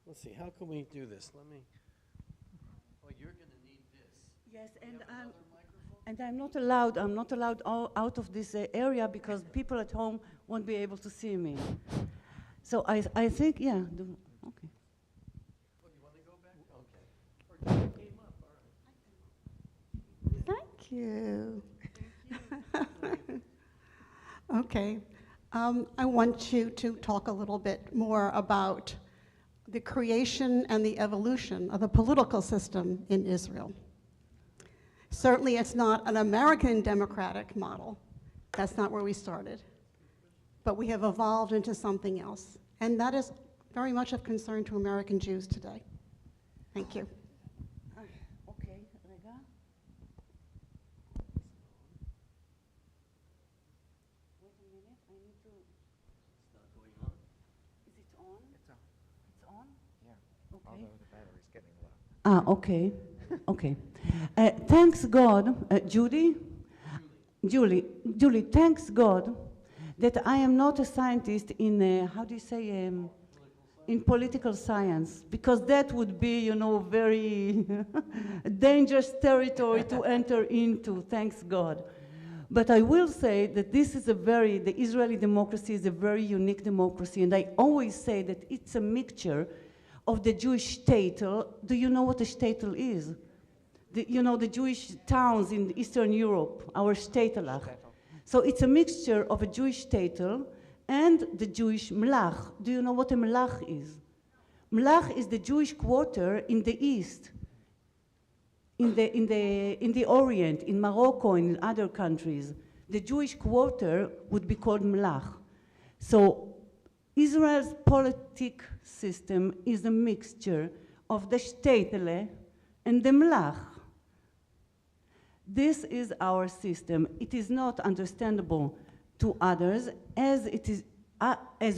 Let's see, how can we do this? Let me, oh, you're going to need this. Yes, and I'm not allowed out of this area because people at home won't be able to see me. So I think, yeah, okay. Oh, you want to go back? Okay. Or you came up, all right. Thank you. Okay. I want you to talk a little bit more about the creation and the evolution of the political system in Israel. Certainly it's not an American democratic model. That's not where we started. But we have evolved into something else. And that is very much of concern to American Jews today. Thank you. Okay, Rega. Wait a minute, I need to. It's not going on. Is it on? It's on. It's on? Yeah. Okay. Although the battery's getting low. Okay. Okay. Thanks God, Julie, thanks God that I am not a scientist in, how do you say, in political science, because that would be, you know, very dangerous territory to enter into, thanks God. But I will say that this is the Israeli democracy is a very unique democracy, and I always say that it's a mixture of the Jewish shtetl. Do you know what a shtetl is? You know, the Jewish towns in Eastern Europe, our shtetl. So it's a mixture of a Jewish shtetl and the Jewish mlach. Do you know what a mlach is? Mlach is the Jewish quarter in the east, in the Orient, in Morocco, and in other countries. The Jewish quarter would be called mlach. So Israel's politic system is a mixture of the shtetl and the mlach. This is our system. It is not understandable to others as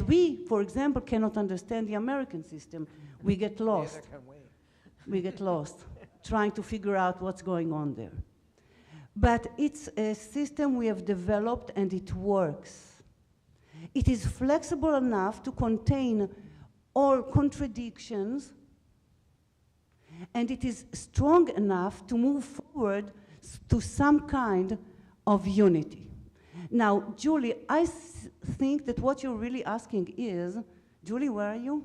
we, for example, cannot understand the American system. We get lost. Neither can we. We get lost trying to figure out what's going on there. But it's a system we have developed and it works. It is flexible enough to contain all contradictions, and it is strong enough to move forward to some kind of unity. Now, Julie, I think that what you're really asking is, Julie, where are you?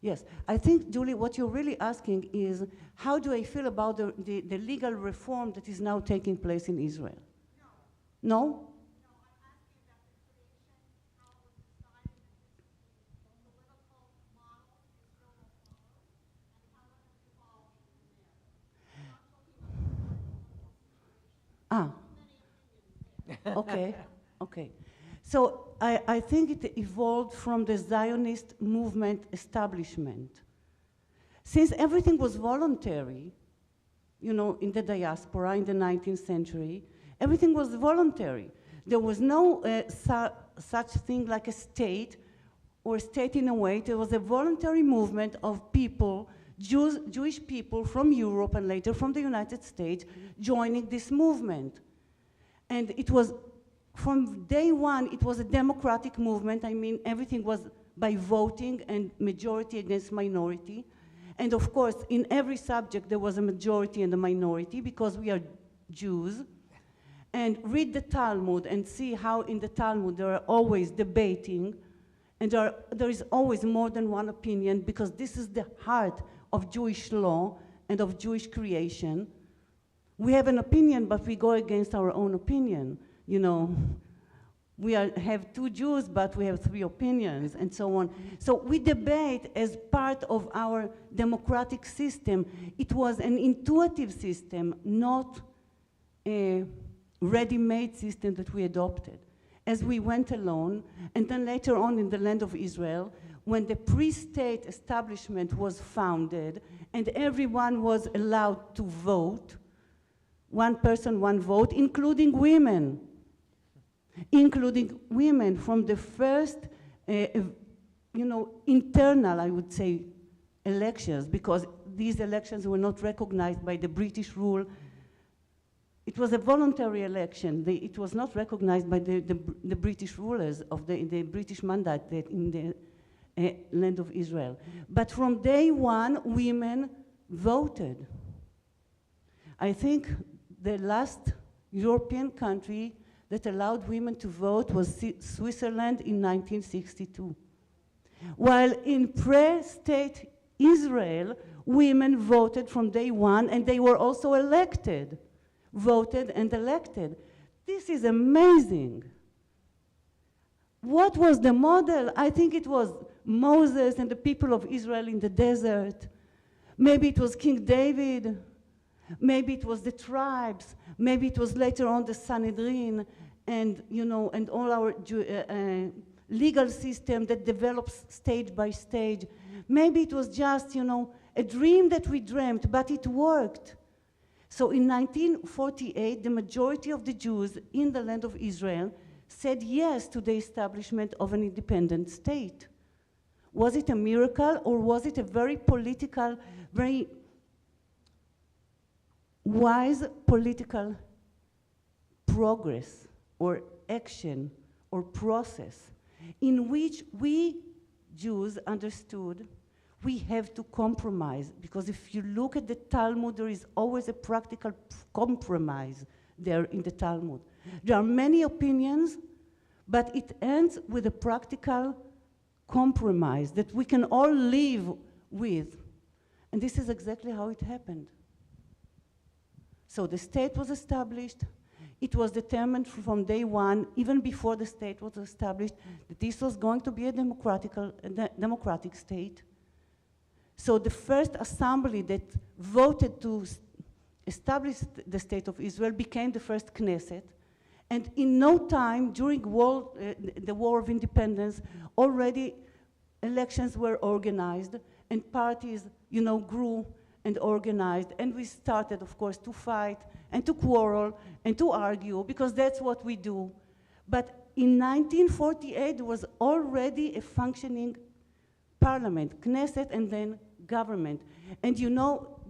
Yes, I think, Julie, what you're really asking is, how do I feel about the legal reform that is now taking place in Israel? No? No? Okay, okay. So I think it evolved from the Zionist movement establishment. Since everything was voluntary, you know, in the diaspora in the 19th century, everything was voluntary. There was no such thing like a state or state in a way. There was a voluntary movement of people, Jewish people from Europe and later from the United States joining this movement. And it was, from day one, it was a democratic movement. I mean, everything was by voting and majority against minority. And of course, in every subject, there was a majority and a minority because we are Jews. And read the Talmud and see how in the Talmud there are always debating, and there is always more than one opinion, because this is the heart of Jewish law and of Jewish creation. We have an opinion, but we go against our own opinion. You know, we have two Jews, but we have three opinions, and so on. So we debate as part of our democratic system. It was an intuitive system, not a ready-made system that we adopted. As we went along, and then later on in the land of Israel, when the pre-state establishment was founded and everyone was allowed to vote, one person, one vote, including women from the first, internal, I would say, elections, because these elections were not recognized by the British rule. It was a voluntary election. It was not recognized by the British rulers of the British mandate in the land of Israel. But from day one, women voted. I think the last European country that allowed women to vote was Switzerland in 1962. While in pre-state Israel, women voted from day one, and they were also elected, voted and elected. This is amazing. What was the model? I think it was Moses and the people of Israel in the desert. Maybe it was King David. Maybe it was the tribes. Maybe it was later on the Sanhedrin and, and all our legal system that develops stage by stage. Maybe it was just, a dream that we dreamt, but it worked. So in 1948, the majority of the Jews in the land of Israel said yes to the establishment of an independent state. Was it a miracle, or was it a very political, very wise political progress or action or process in which we Jews understood we have to compromise? Because if you look at the Talmud, there is always a practical compromise there in the Talmud. There are many opinions, but it ends with a practical compromise that we can all live with. And this is exactly how it happened. So the state was established. It was determined from day one, even before the state was established, that this was going to be a democratic state. So the first assembly that voted to establish the state of Israel became the first Knesset. And in no time, during the War of Independence, already elections were organized and parties, grew and organized. And we started, of course, to fight and to quarrel and to argue, because that's what we do. But in 1948, there was already a functioning parliament, Knesset, and then government. And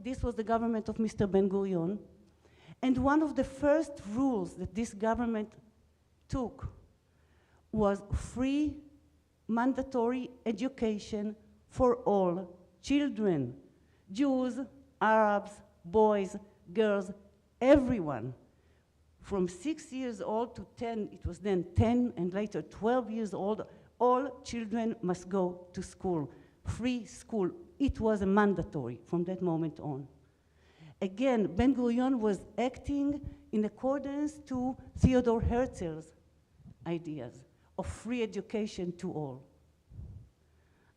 this was the government of Mr. Ben-Gurion. And one of the first rules that this government took was free, mandatory education for all children, Jews, Arabs, boys, girls, everyone. From 6 years old to 10, it was then 10 and later 12 years old, all children must go to school, free school. It was a mandatory from that moment on. Again, Ben-Gurion was acting in accordance to Theodor Herzl's ideas of free education to all.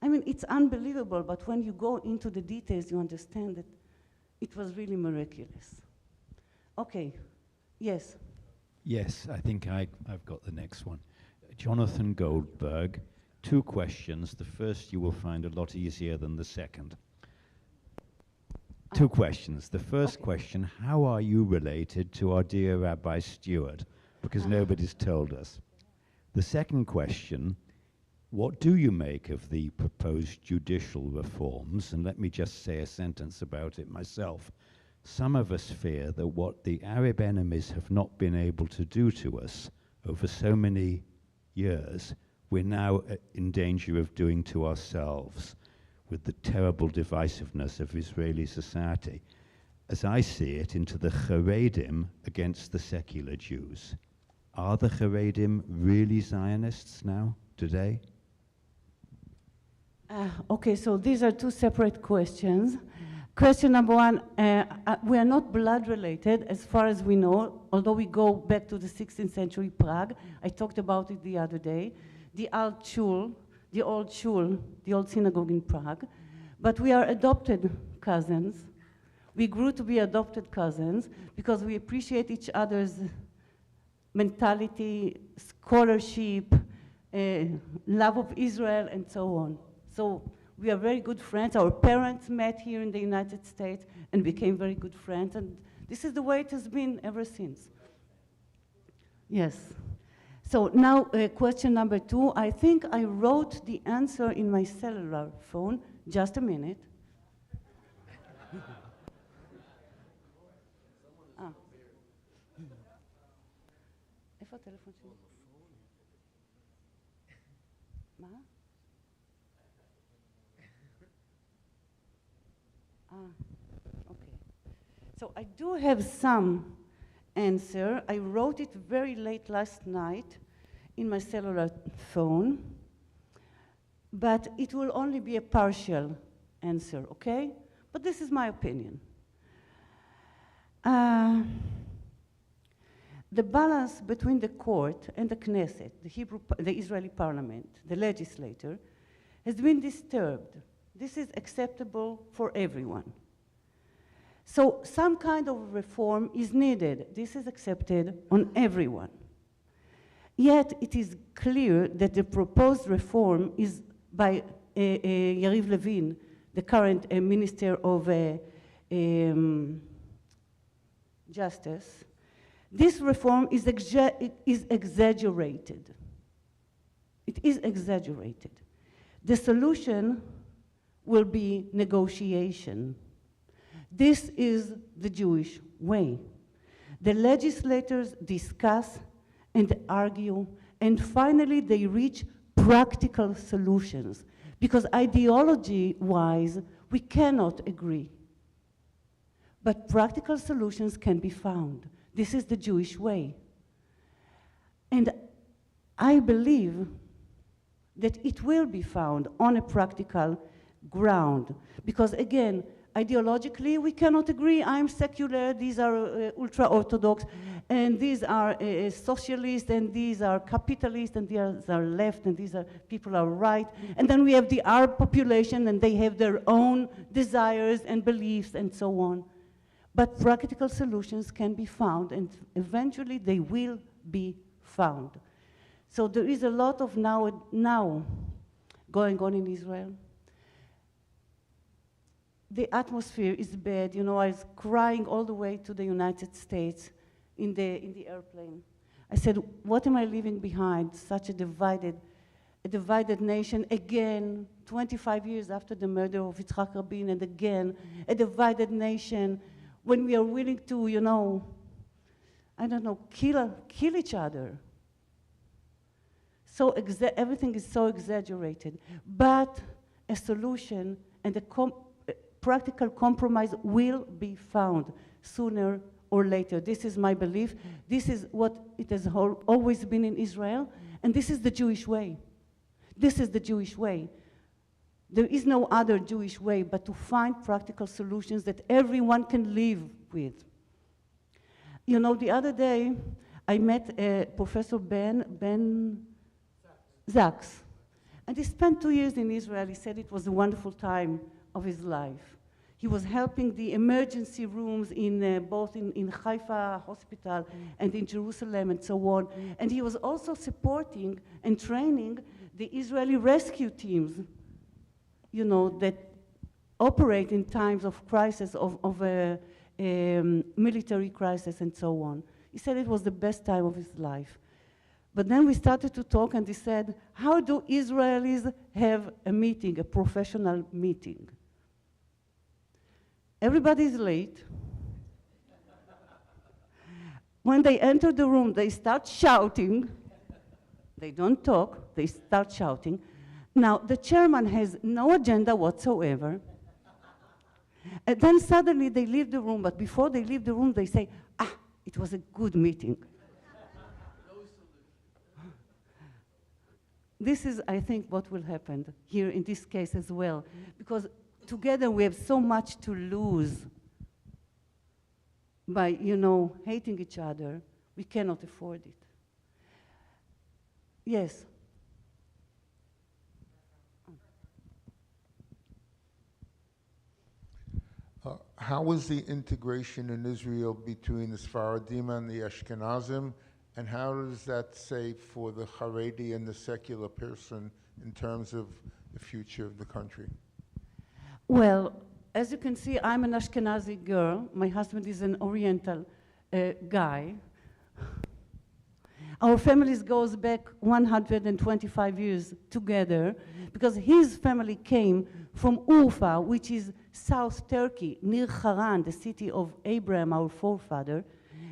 I mean, it's unbelievable, but when you go into the details, you understand that it was really miraculous. Okay, yes. Yes, I think I've got the next one. Jonathan Goldberg, 2 questions. The first you will find a lot easier than the second. 2 questions. The first question, how are you related to our dear Rabbi Stewart? Because nobody's told us. The second question, what do you make of the proposed judicial reforms? And let me just say a sentence about it myself. Some of us fear that what the Arab enemies have not been able to do to us over so many years, we're now in danger of doing to ourselves with the terrible divisiveness of Israeli society. As I see it, into the Haredim against the secular Jews. Are the Haredim really Zionists now, today? Okay, so these are 2 separate questions. Question number 1, we are not blood related as far as we know, although we go back to the 16th century Prague. I talked about it the other day. The Altshuler, the old synagogue in Prague. But we are adopted cousins. We grew to be adopted cousins because we appreciate each other's mentality, scholarship, love of Israel, and so on. So we are very good friends. Our parents met here in the United States and became very good friends, and this is the way it has been ever since. Yes. So now, question number 2. I think I wrote the answer in my cellular phone. Just a minute. איפה הטלפון שלי? מה? Okay. So I do have some answer. I wrote it very late last night in my cellular phone, but it will only be a partial answer, okay? But this is my opinion. The balance between the court and the Knesset, the Israeli parliament, the legislator, has been disturbed. This is acceptable for everyone. So some kind of reform is needed. This is accepted on everyone. Yet it is clear that the proposed reform is by Yariv Levin, the current Minister of Justice. This reform is exaggerated. It is exaggerated. The solution will be negotiation. This is the Jewish way. The legislators discuss and argue, and finally they reach practical solutions, because ideology-wise, we cannot agree. But practical solutions can be found. This is the Jewish way. And I believe that it will be found on a practical ground, because again, ideologically, we cannot agree. I'm secular, these are ultra-Orthodox, and these are socialists, and these are capitalists, and these are left, and these are people are right. And then we have the Arab population, and they have their own desires and beliefs, and so on. But practical solutions can be found, and eventually they will be found. So there is a lot of now going on in Israel. The atmosphere is bad. You know, I was crying all the way to the United States in the airplane. I said, what am I leaving behind? Such a divided nation. Again, 25 years after the murder of Yitzhak Rabin, and again, a divided nation, when we are willing to, you know, I don't know, kill each other. So everything is so exaggerated. But a solution and a practical compromise will be found sooner or later. This is my belief. This is what it has always been in Israel, and this is the Jewish way. This is the Jewish way. There is no other Jewish way but to find practical solutions that everyone can live with. You know, the other day, I met Professor Ben Zaks, and he spent 2 years in Israel. He said it was a wonderful time of his life. He was helping the emergency rooms in both in Haifa hospital and in Jerusalem and so on. And he was also supporting and training the Israeli rescue teams, you know, that operate in times of crisis, of a military crisis and so on. He said it was the best time of his life. But then we started to talk, and he said, how do Israelis have a meeting, a professional meeting? Everybody is late. When they enter the room, they start shouting. They don't talk, they start shouting. Now, the chairman has no agenda whatsoever. And then suddenly they leave the room, but before they leave the room, they say, it was a good meeting. This is, I think, what will happen here in this case as well, because together we have so much to lose by, you know, hating each other. We cannot afford it. Yes. How is the integration in Israel between the Sfaradim and the Ashkenazim, and how does that say for the Haredi and the secular person in terms of the future of the country? Well, as you can see, I'm an Ashkenazi girl. My husband is an Oriental guy. Our families goes back 125 years together because his family came from Urfa, which is South Turkey, near Haran, the city of Abraham, our forefather,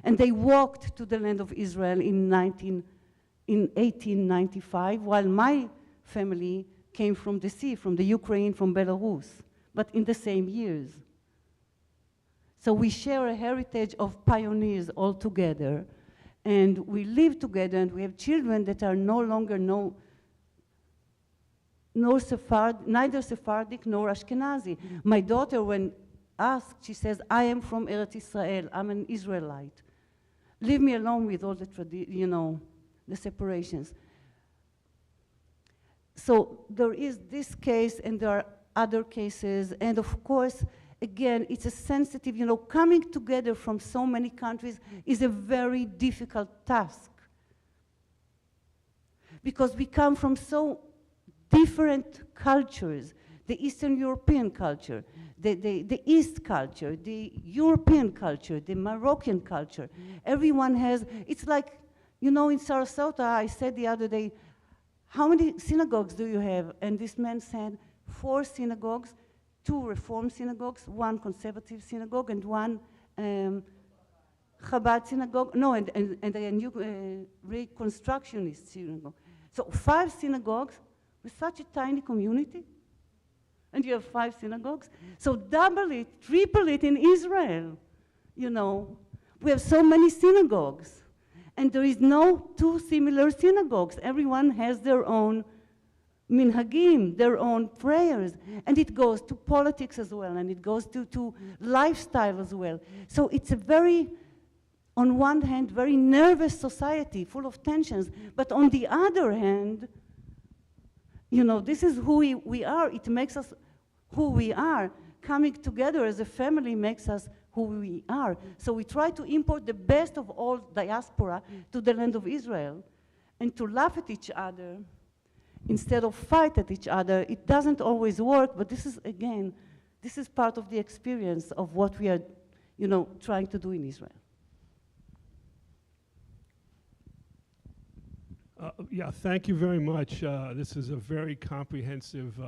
and they walked to the land of Israel in 1895, while my family came from the sea, from the Ukraine, from Belarus, but in the same years. So we share a heritage of pioneers all together, and we live together, and we have children that are no longer neither Sephardic nor Ashkenazi. My daughter, when asked, she says, I am from Eretz Israel, I'm an Israelite. Leave me alone with all the the separations. So there is this case, and there are other cases, and of course, again, it's a sensitive, coming together from so many countries is a very difficult task. Because we come from so different cultures, the Eastern European culture, the East culture, the European culture, the Moroccan culture. Everyone has, it's like, in Sarasota, I said the other day, how many synagogues do you have? And this man said, 4 synagogues, 2 Reform synagogues, 1 conservative synagogue, and 1 Chabad synagogue, no, and a new Reconstructionist synagogue. So 5 synagogues with such a tiny community, and you have 5 synagogues. So double it, triple it in Israel, We have so many synagogues, and there is no 2 similar synagogues. Everyone has their own minhagim, their own prayers, and it goes to politics as well, and it goes to lifestyle as well. So it's a very, on one hand, very nervous society, full of tensions, but on the other hand, this is who we are. It makes us who we are. Coming together as a family makes us who we are. So we try to import the best of all diaspora to the land of Israel, and to laugh at each other instead of fight at each other. It doesn't always work, but this is, again, this is part of the experience of what we are, trying to do in Israel. Yeah, thank you very much. This is a very comprehensive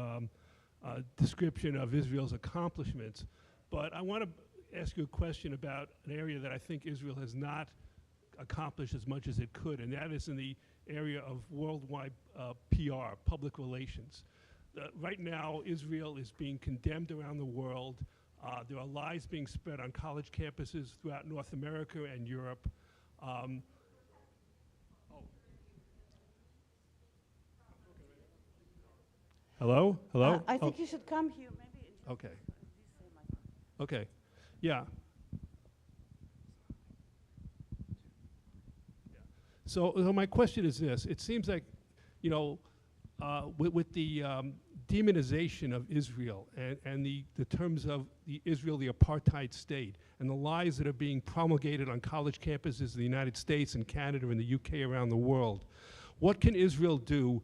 description of Israel's accomplishments. But I want to ask you a question about an area that I think Israel has not accomplished as much as it could, and that is in the area of worldwide PR, public relations. Right now, Israel is being condemned around the world. There are lies being spread on college campuses throughout North America and Europe. Hello? Hello? I think you should come here, maybe. Okay. Okay. Yeah. So my question is this. It seems like, with the demonization of Israel and the terms of the apartheid state, and the lies that are being promulgated on college campuses in the United States and Canada and the UK around the world, what can Israel do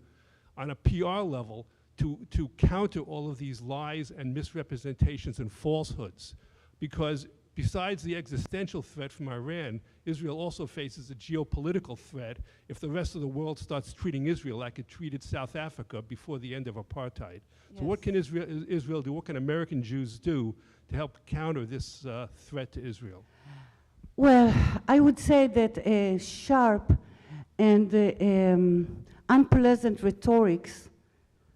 on a PR level to counter all of these lies and misrepresentations and falsehoods? Because besides the existential threat from Iran, Israel also faces a geopolitical threat if the rest of the world starts treating Israel like it treated South Africa before the end of apartheid. Yes. So what can Israel do? What can American Jews do to help counter this threat to Israel? Well, I would say that sharp and unpleasant rhetorics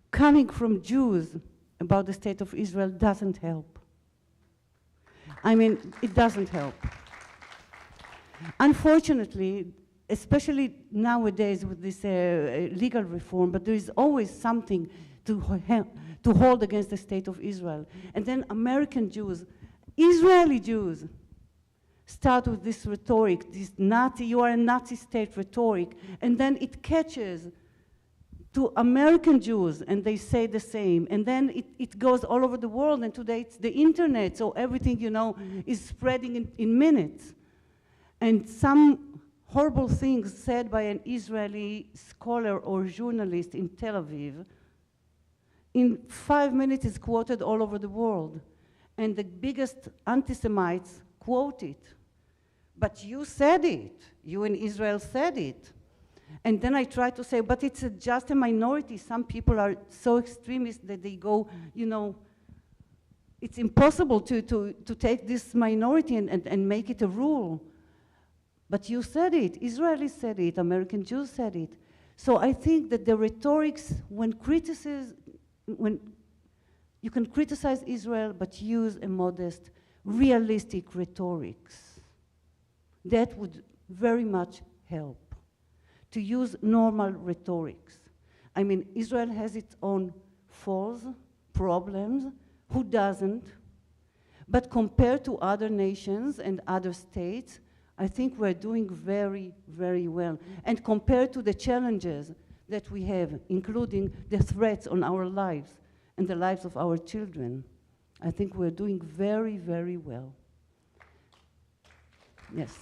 coming from Jews about the state of Israel doesn't help. I mean, it doesn't help. Unfortunately, especially nowadays with this legal reform, but there is always something to hold against the state of Israel. And then American Jews, Israeli Jews, start with this rhetoric, this Nazi, you are a Nazi state rhetoric, and then it catches to American Jews, and they say the same. And then it goes all over the world, and today it's the internet, so everything, is spreading in minutes. And some horrible things said by an Israeli scholar or journalist in Tel Aviv in 5 minutes is quoted all over the world. And the biggest anti-Semites quote it. But you said it. You in Israel said it. And then I try to say, but it's just a minority. Some people are so extremist that they go, you know, it's impossible to take this minority and make it a rule. But you said it. Israelis said it. American Jews said it. So I think that the rhetorics, when you can criticize Israel, but use a modest, realistic rhetorics. That would very much help. To use normal rhetorics. I mean, Israel has its own faults, problems. Who doesn't? But compared to other nations and other states, I think we're doing very, very well. And compared to the challenges that we have, including the threats on our lives and the lives of our children, I think we're doing very, very well. Yes.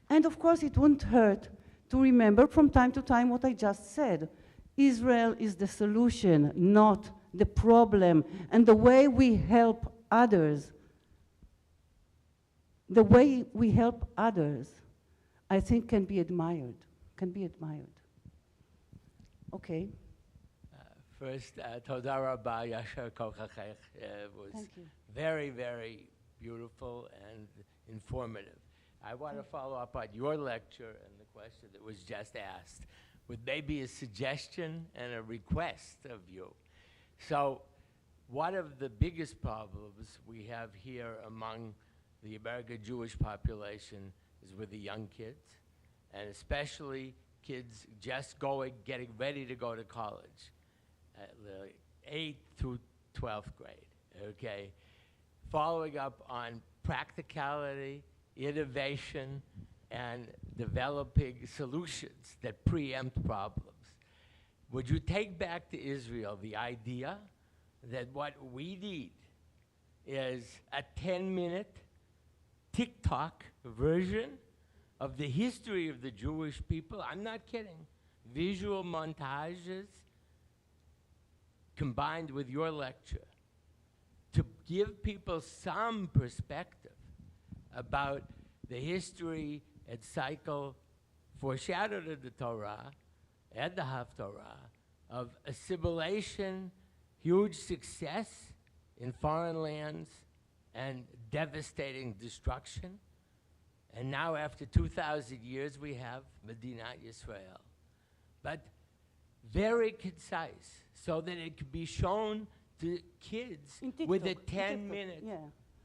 And of course, it wouldn't hurt to remember from time to time what I just said. Israel is the solution, not the problem. And the way we help others, I think can be admired, Okay. First, Toda Rabba, Yasher Kochachech, was very, very beautiful and informative. I want to follow up on your lecture and the question that was just asked with maybe a suggestion and a request of you. So one of the biggest problems we have here among the American Jewish population is with the young kids, and especially kids just getting ready to go to college, the 8th through 12th grade, okay? Following up on practicality, innovation, and developing solutions that preempt problems. Would you take back to Israel the idea that what we need is a 10-minute TikTok version of the history of the Jewish people? I'm not kidding. Visual montages combined with your lecture to give people some perspective about the history and cycle foreshadowed in the Torah and the Haftorah of assimilation, huge success in foreign lands, and devastating destruction. And now, after 2,000 years, we have Medinat Yisrael. But very concise, so that it could be shown to kids with a 10-minute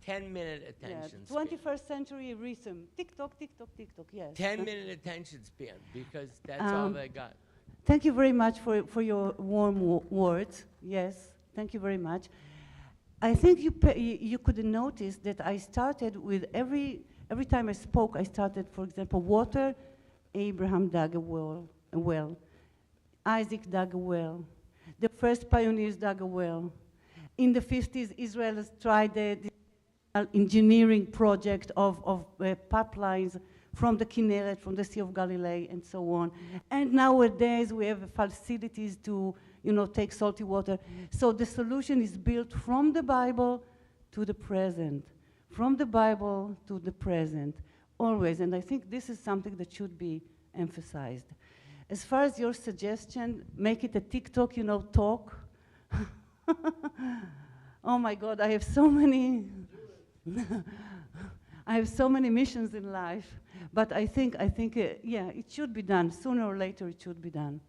10-minute attention span. 21st century rhythm. TikTok, TikTok, TikTok, yes. 10-minute attention span, because that's all they got. Thank you very much for your warm words. Yes, thank you very much. I think you could notice that I started with every time I spoke, I started, for example, water. Abraham dug a well. Isaac dug a well. The first pioneers dug a well. In the 50s, Israel has tried the engineering project of pipelines from the Kinneret, from the Sea of Galilee, and so on. And nowadays, we have facilities to, take salty water. So the solution is built from the Bible to the present. From the Bible to the present, always. And I think this is something that should be emphasized. As far as your suggestion, make it a TikTok, talk. Oh my God, I have so many missions in life, but I think, it should be done. Sooner or later, it should be done.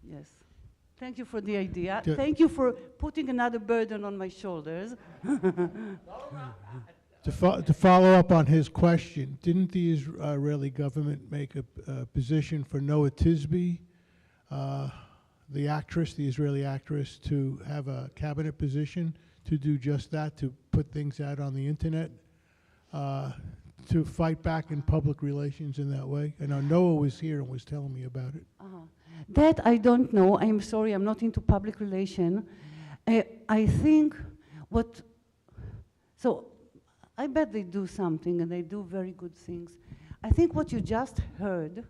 Yes. Thank you for the idea. Thank you for putting another burden on my shoulders. To follow up on his question, didn't the Israeli government make a position for Noah Tisby, the Israeli actress, to have a cabinet position to do just that, to put things out on the internet, to fight back in public relations in that way? I know Noah was here and was telling me about it. That I don't know. I'm sorry, I'm not into public relation. I think I bet they do something, and they do very good things. I think what you just heard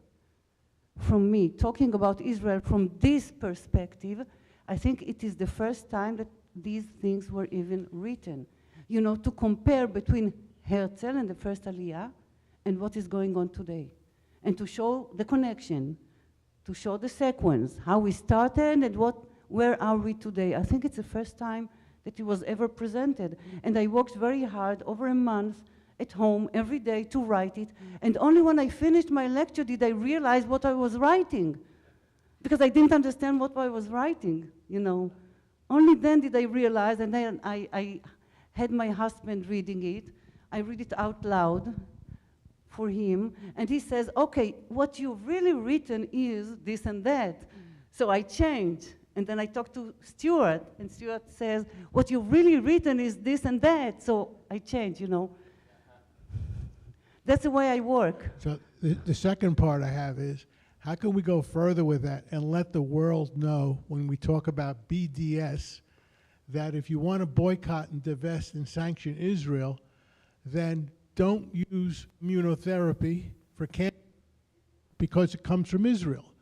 from me, talking about Israel from this perspective, I think it is the first time that these things were even written. You know, to compare between Herzl and the first Aliyah and what is going on today, and to show the connection, to show the sequence, how we started and where are we today. I think it's the first time that it was ever presented. And I worked very hard over a month at home every day to write it. And only when I finished my lecture did I realize what I was writing, because I didn't understand what I was writing, you know. Only then did I realize, and then I had my husband reading it. I read it out loud for him, and he says, okay, what you've really written is this and that. So I change, and then I talk to Stuart, and Stuart says, what you've really written is this and that. So I change, you know. That's the way I work. So the second part I have is, how can we go further with that and let the world know when we talk about BDS that if you want to boycott and divest and sanction Israel, then don't use immunotherapy for cancer because it comes from Israel.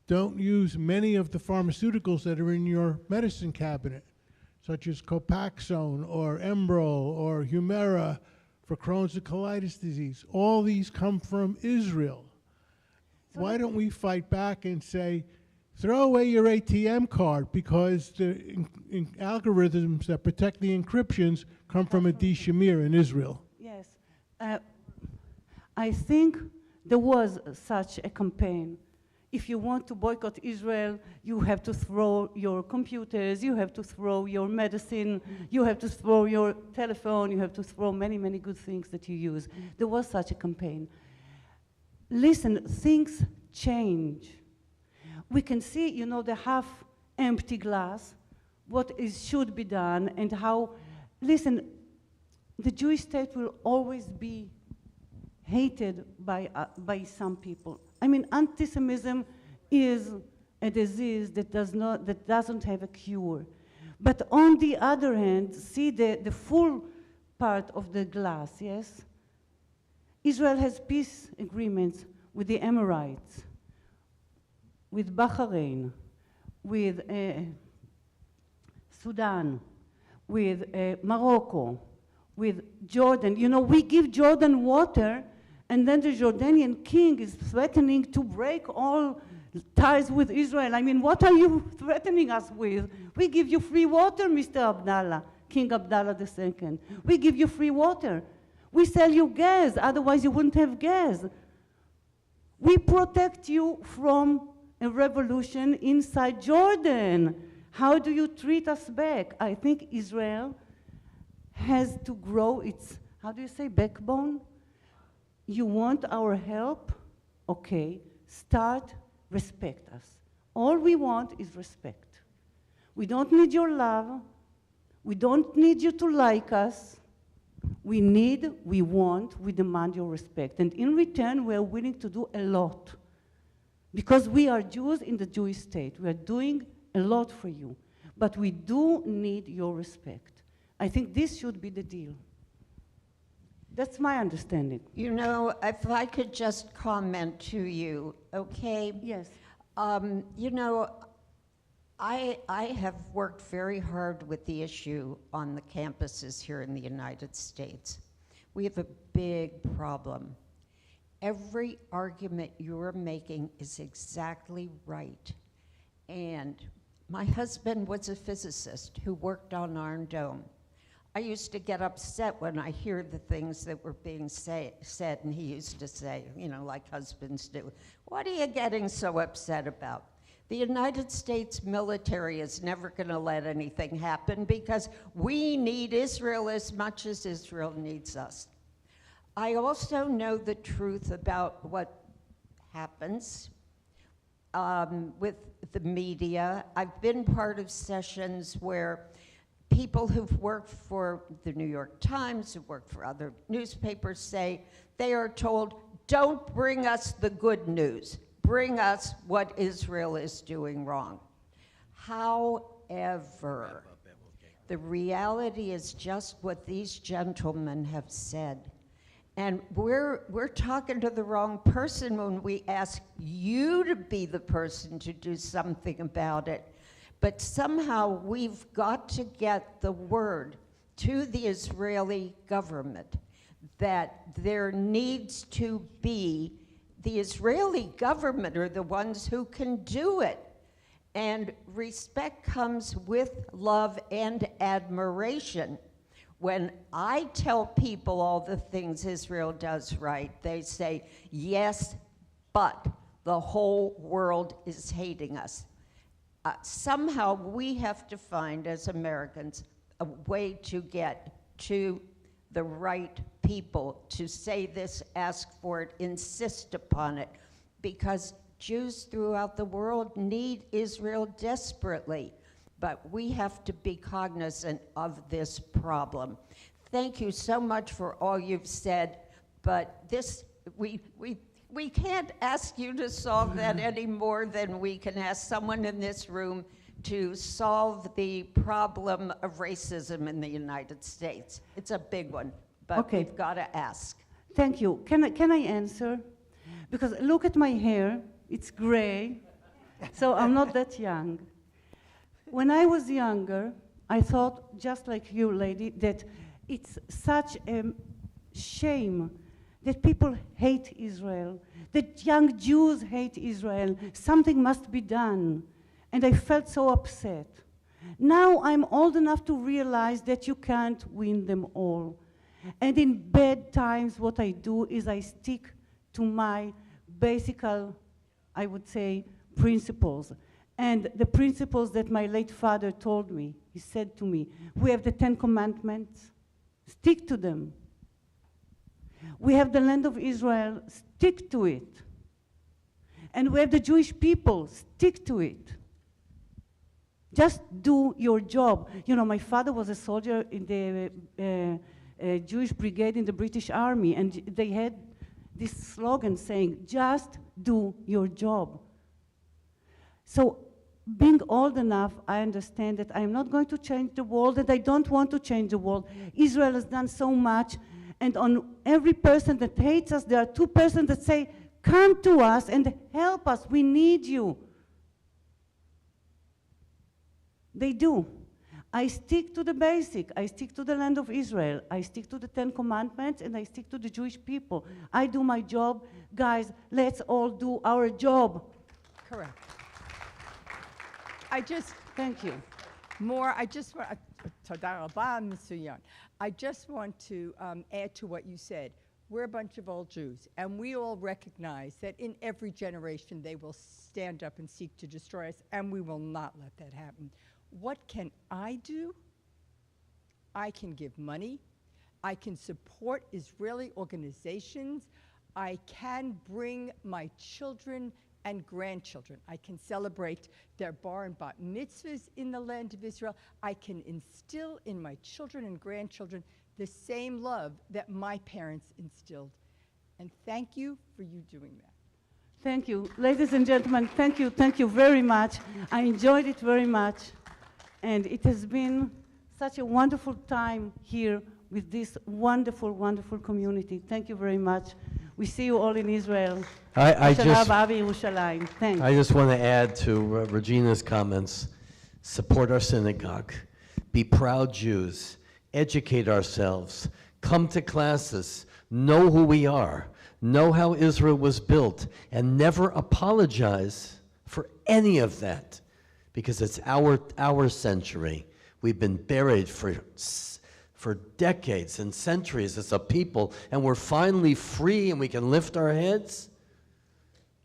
Don't use many of the pharmaceuticals that are in your medicine cabinet, such as Copaxone or Enbrel or Humira for Crohn's and colitis disease. All these come from Israel. Why don't we fight back and say, throw away your ATM card because the algorithms that protect the encryptions come from Adi Shamir in Israel? Yes. I think there was such a campaign. If you want to boycott Israel, you have to throw your computers, you have to throw your medicine, you have to throw your telephone, you have to throw many, many good things that you use. There was such a campaign. Listen, things change. We can see, you know, the half-empty glass, should be done, and how, listen, the Jewish state will always be hated by some people. I mean, anti-Semitism is a disease that doesn't have a cure. But on the other hand, see the full part of the glass, yes? Israel has peace agreements with the Emirates, with Bahrain, with Sudan, with Morocco, with Jordan. You know, we give Jordan water, and then the Jordanian king is threatening to break all ties with Israel. I mean, what are you threatening us with? We give you free water, Mr. Abdallah, King Abdallah II. We give you free water. We sell you gas, otherwise you wouldn't have gas. We protect you from a revolution inside Jordan. How do you treat us back? I think Israel has to grow its, how do you say, backbone? You want our help? Okay, start, respect us. All we want is respect. We don't need your love. We don't need you to like us. We need, we want, we demand your respect. And in return, we are willing to do a lot. Because we are Jews in the Jewish state. We are doing a lot for you. But we do need your respect. I think this should be the deal. That's my understanding. You know, if I could just comment to you, okay? Yes. You know, I have worked very hard with the issue on the campuses here in the United States. We have a big problem. Every argument you're making is exactly right. And my husband was a physicist who worked on Iron Dome. I used to get upset when I hear the things that were being said, and he used to say, you know, like husbands do, what are you getting so upset about? The United States military is never going to let anything happen because we need Israel as much as Israel needs us. I also know the truth about what happens with the media. I've been part of sessions where people who've worked for the New York Times, who work for other newspapers, say they are told, don't bring us the good news. Bring us what Israel is doing wrong. However, the reality is just what these gentlemen have said. And we're talking to the wrong person when we ask you to be the person to do something about it. But somehow we've got to get the word to the Israeli government that there needs to be, the Israeli government are the ones who can do it. And respect comes with love and admiration. When I tell people all the things Israel does right, they say, yes, but the whole world is hating us. Somehow we have to find, as Americans, a way to get to the right people to say this, ask for it, insist upon it, because Jews throughout the world need Israel desperately. But we have to be cognizant of this problem. Thank you so much for all you've said, but this, we can't ask you to solve that any more than we can ask someone in this room to solve the problem of racism in the United States. It's a big one, but we've got to ask. Thank you. Can I answer? Because look at my hair, it's gray, so I'm not that young. When I was younger, I thought, just like you, lady, that it's such a shame that people hate Israel, that young Jews hate Israel. Something must be done. And I felt so upset. Now I'm old enough to realize that you can't win them all. And in bad times, what I do is I stick to my basic, I would say, principles. And the principles that my late father told me, he said to me, we have the 10 Commandments, stick to them. We have the land of Israel, stick to it. And we have the Jewish people, stick to it. Just do your job. You know, my father was a soldier in the Jewish brigade in the British Army, and they had this slogan saying, just do your job. So being old enough, I understand that I'm not going to change the world, and I don't want to change the world. Israel has done so much, and on every person that hates us, there are 2 persons that say, come to us and help us, we need you. They do. I stick to the basic. I stick to the land of Israel. I stick to the 10 Commandments, and I stick to the Jewish people. I do my job. Guys, let's all do our job. Correct. Thank you. I just want to add to what you said. We're a bunch of old Jews, and we all recognize that in every generation they will stand up and seek to destroy us, and we will not let that happen. What can I do? I can give money. I can support Israeli organizations. I can bring my children and grandchildren. I can celebrate their bar and bat mitzvahs in the land of Israel. I can instill in my children and grandchildren the same love that my parents instilled. And thank you for you doing that. Thank you. Ladies and gentlemen, thank you very much. I enjoyed it very much. And it has been such a wonderful time here with this wonderful, wonderful community. Thank you very much. We see you all in Israel. I Thanks. just want to add to Regina's comments. Support our synagogue. Be proud Jews. Educate ourselves. Come to classes. Know who we are. Know how Israel was built. And never apologize for any of that. Because it's our century. We've been buried for decades and centuries as a people, and we're finally free and we can lift our heads.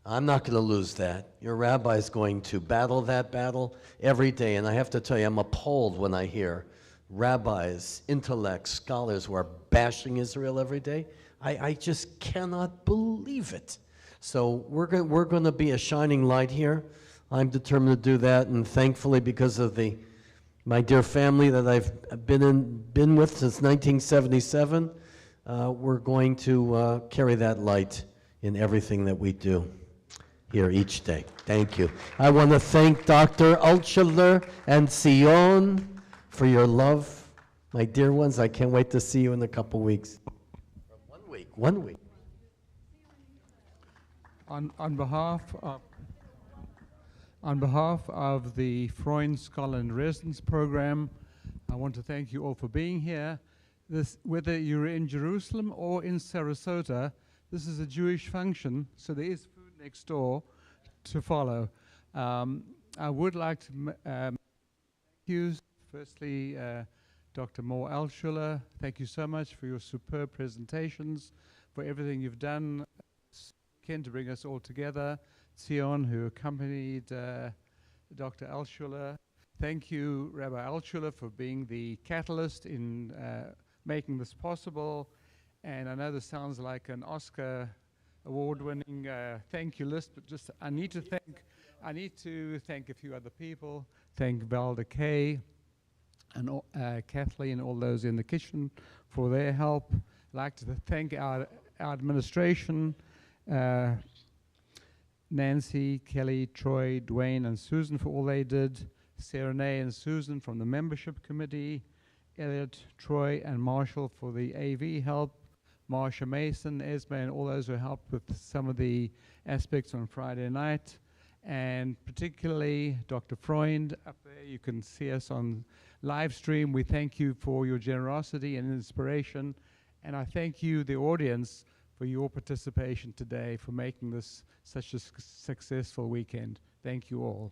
I'm not going to lose that. Your rabbi is going to battle that battle every day, and I have to tell you, I'm appalled when I hear rabbis, intellects, scholars who are bashing Israel every day. I just cannot believe it. So we're going to be a shining light here. I'm determined to do that, and thankfully, because of my dear family that I've been with since 1977, we're going to carry that light in everything that we do here each day. Thank you. I want to thank Dr. Altshuler and Sion for your love. My dear ones, I can't wait to see you in a couple weeks. 1 week. 1 week. On behalf of the Freund Scholar in Residence Program, I want to thank you all for being here. Whether you're in Jerusalem or in Sarasota, this is a Jewish function, so there is food next door to follow. I would like to thank you. Firstly, Dr. Moore Altshuler, thank you so much for your superb presentations, for everything you've done to bring us all together. Zion, who accompanied Dr. Altshuler. Thank you, Rabbi Altshuler, for being the catalyst in making this possible. And I know this sounds like an Oscar award-winning thank you list, but just I need to thank a few other people. Thank Val Kay and Kathleen and all those in the kitchen for their help. I'd like to thank our administration, Nancy, Kelly, Troy, Dwayne, and Susan for all they did, Serenay and Susan from the membership committee, Elliot, Troy, and Marshall for the AV help, Marsha Mason, Esme, and all those who helped with some of the aspects on Friday night, and particularly Dr. Freund up there. You can see us on live stream. We thank you for your generosity and inspiration, and I thank you, the audience, for your participation today, for making this such a successful weekend. Thank you all.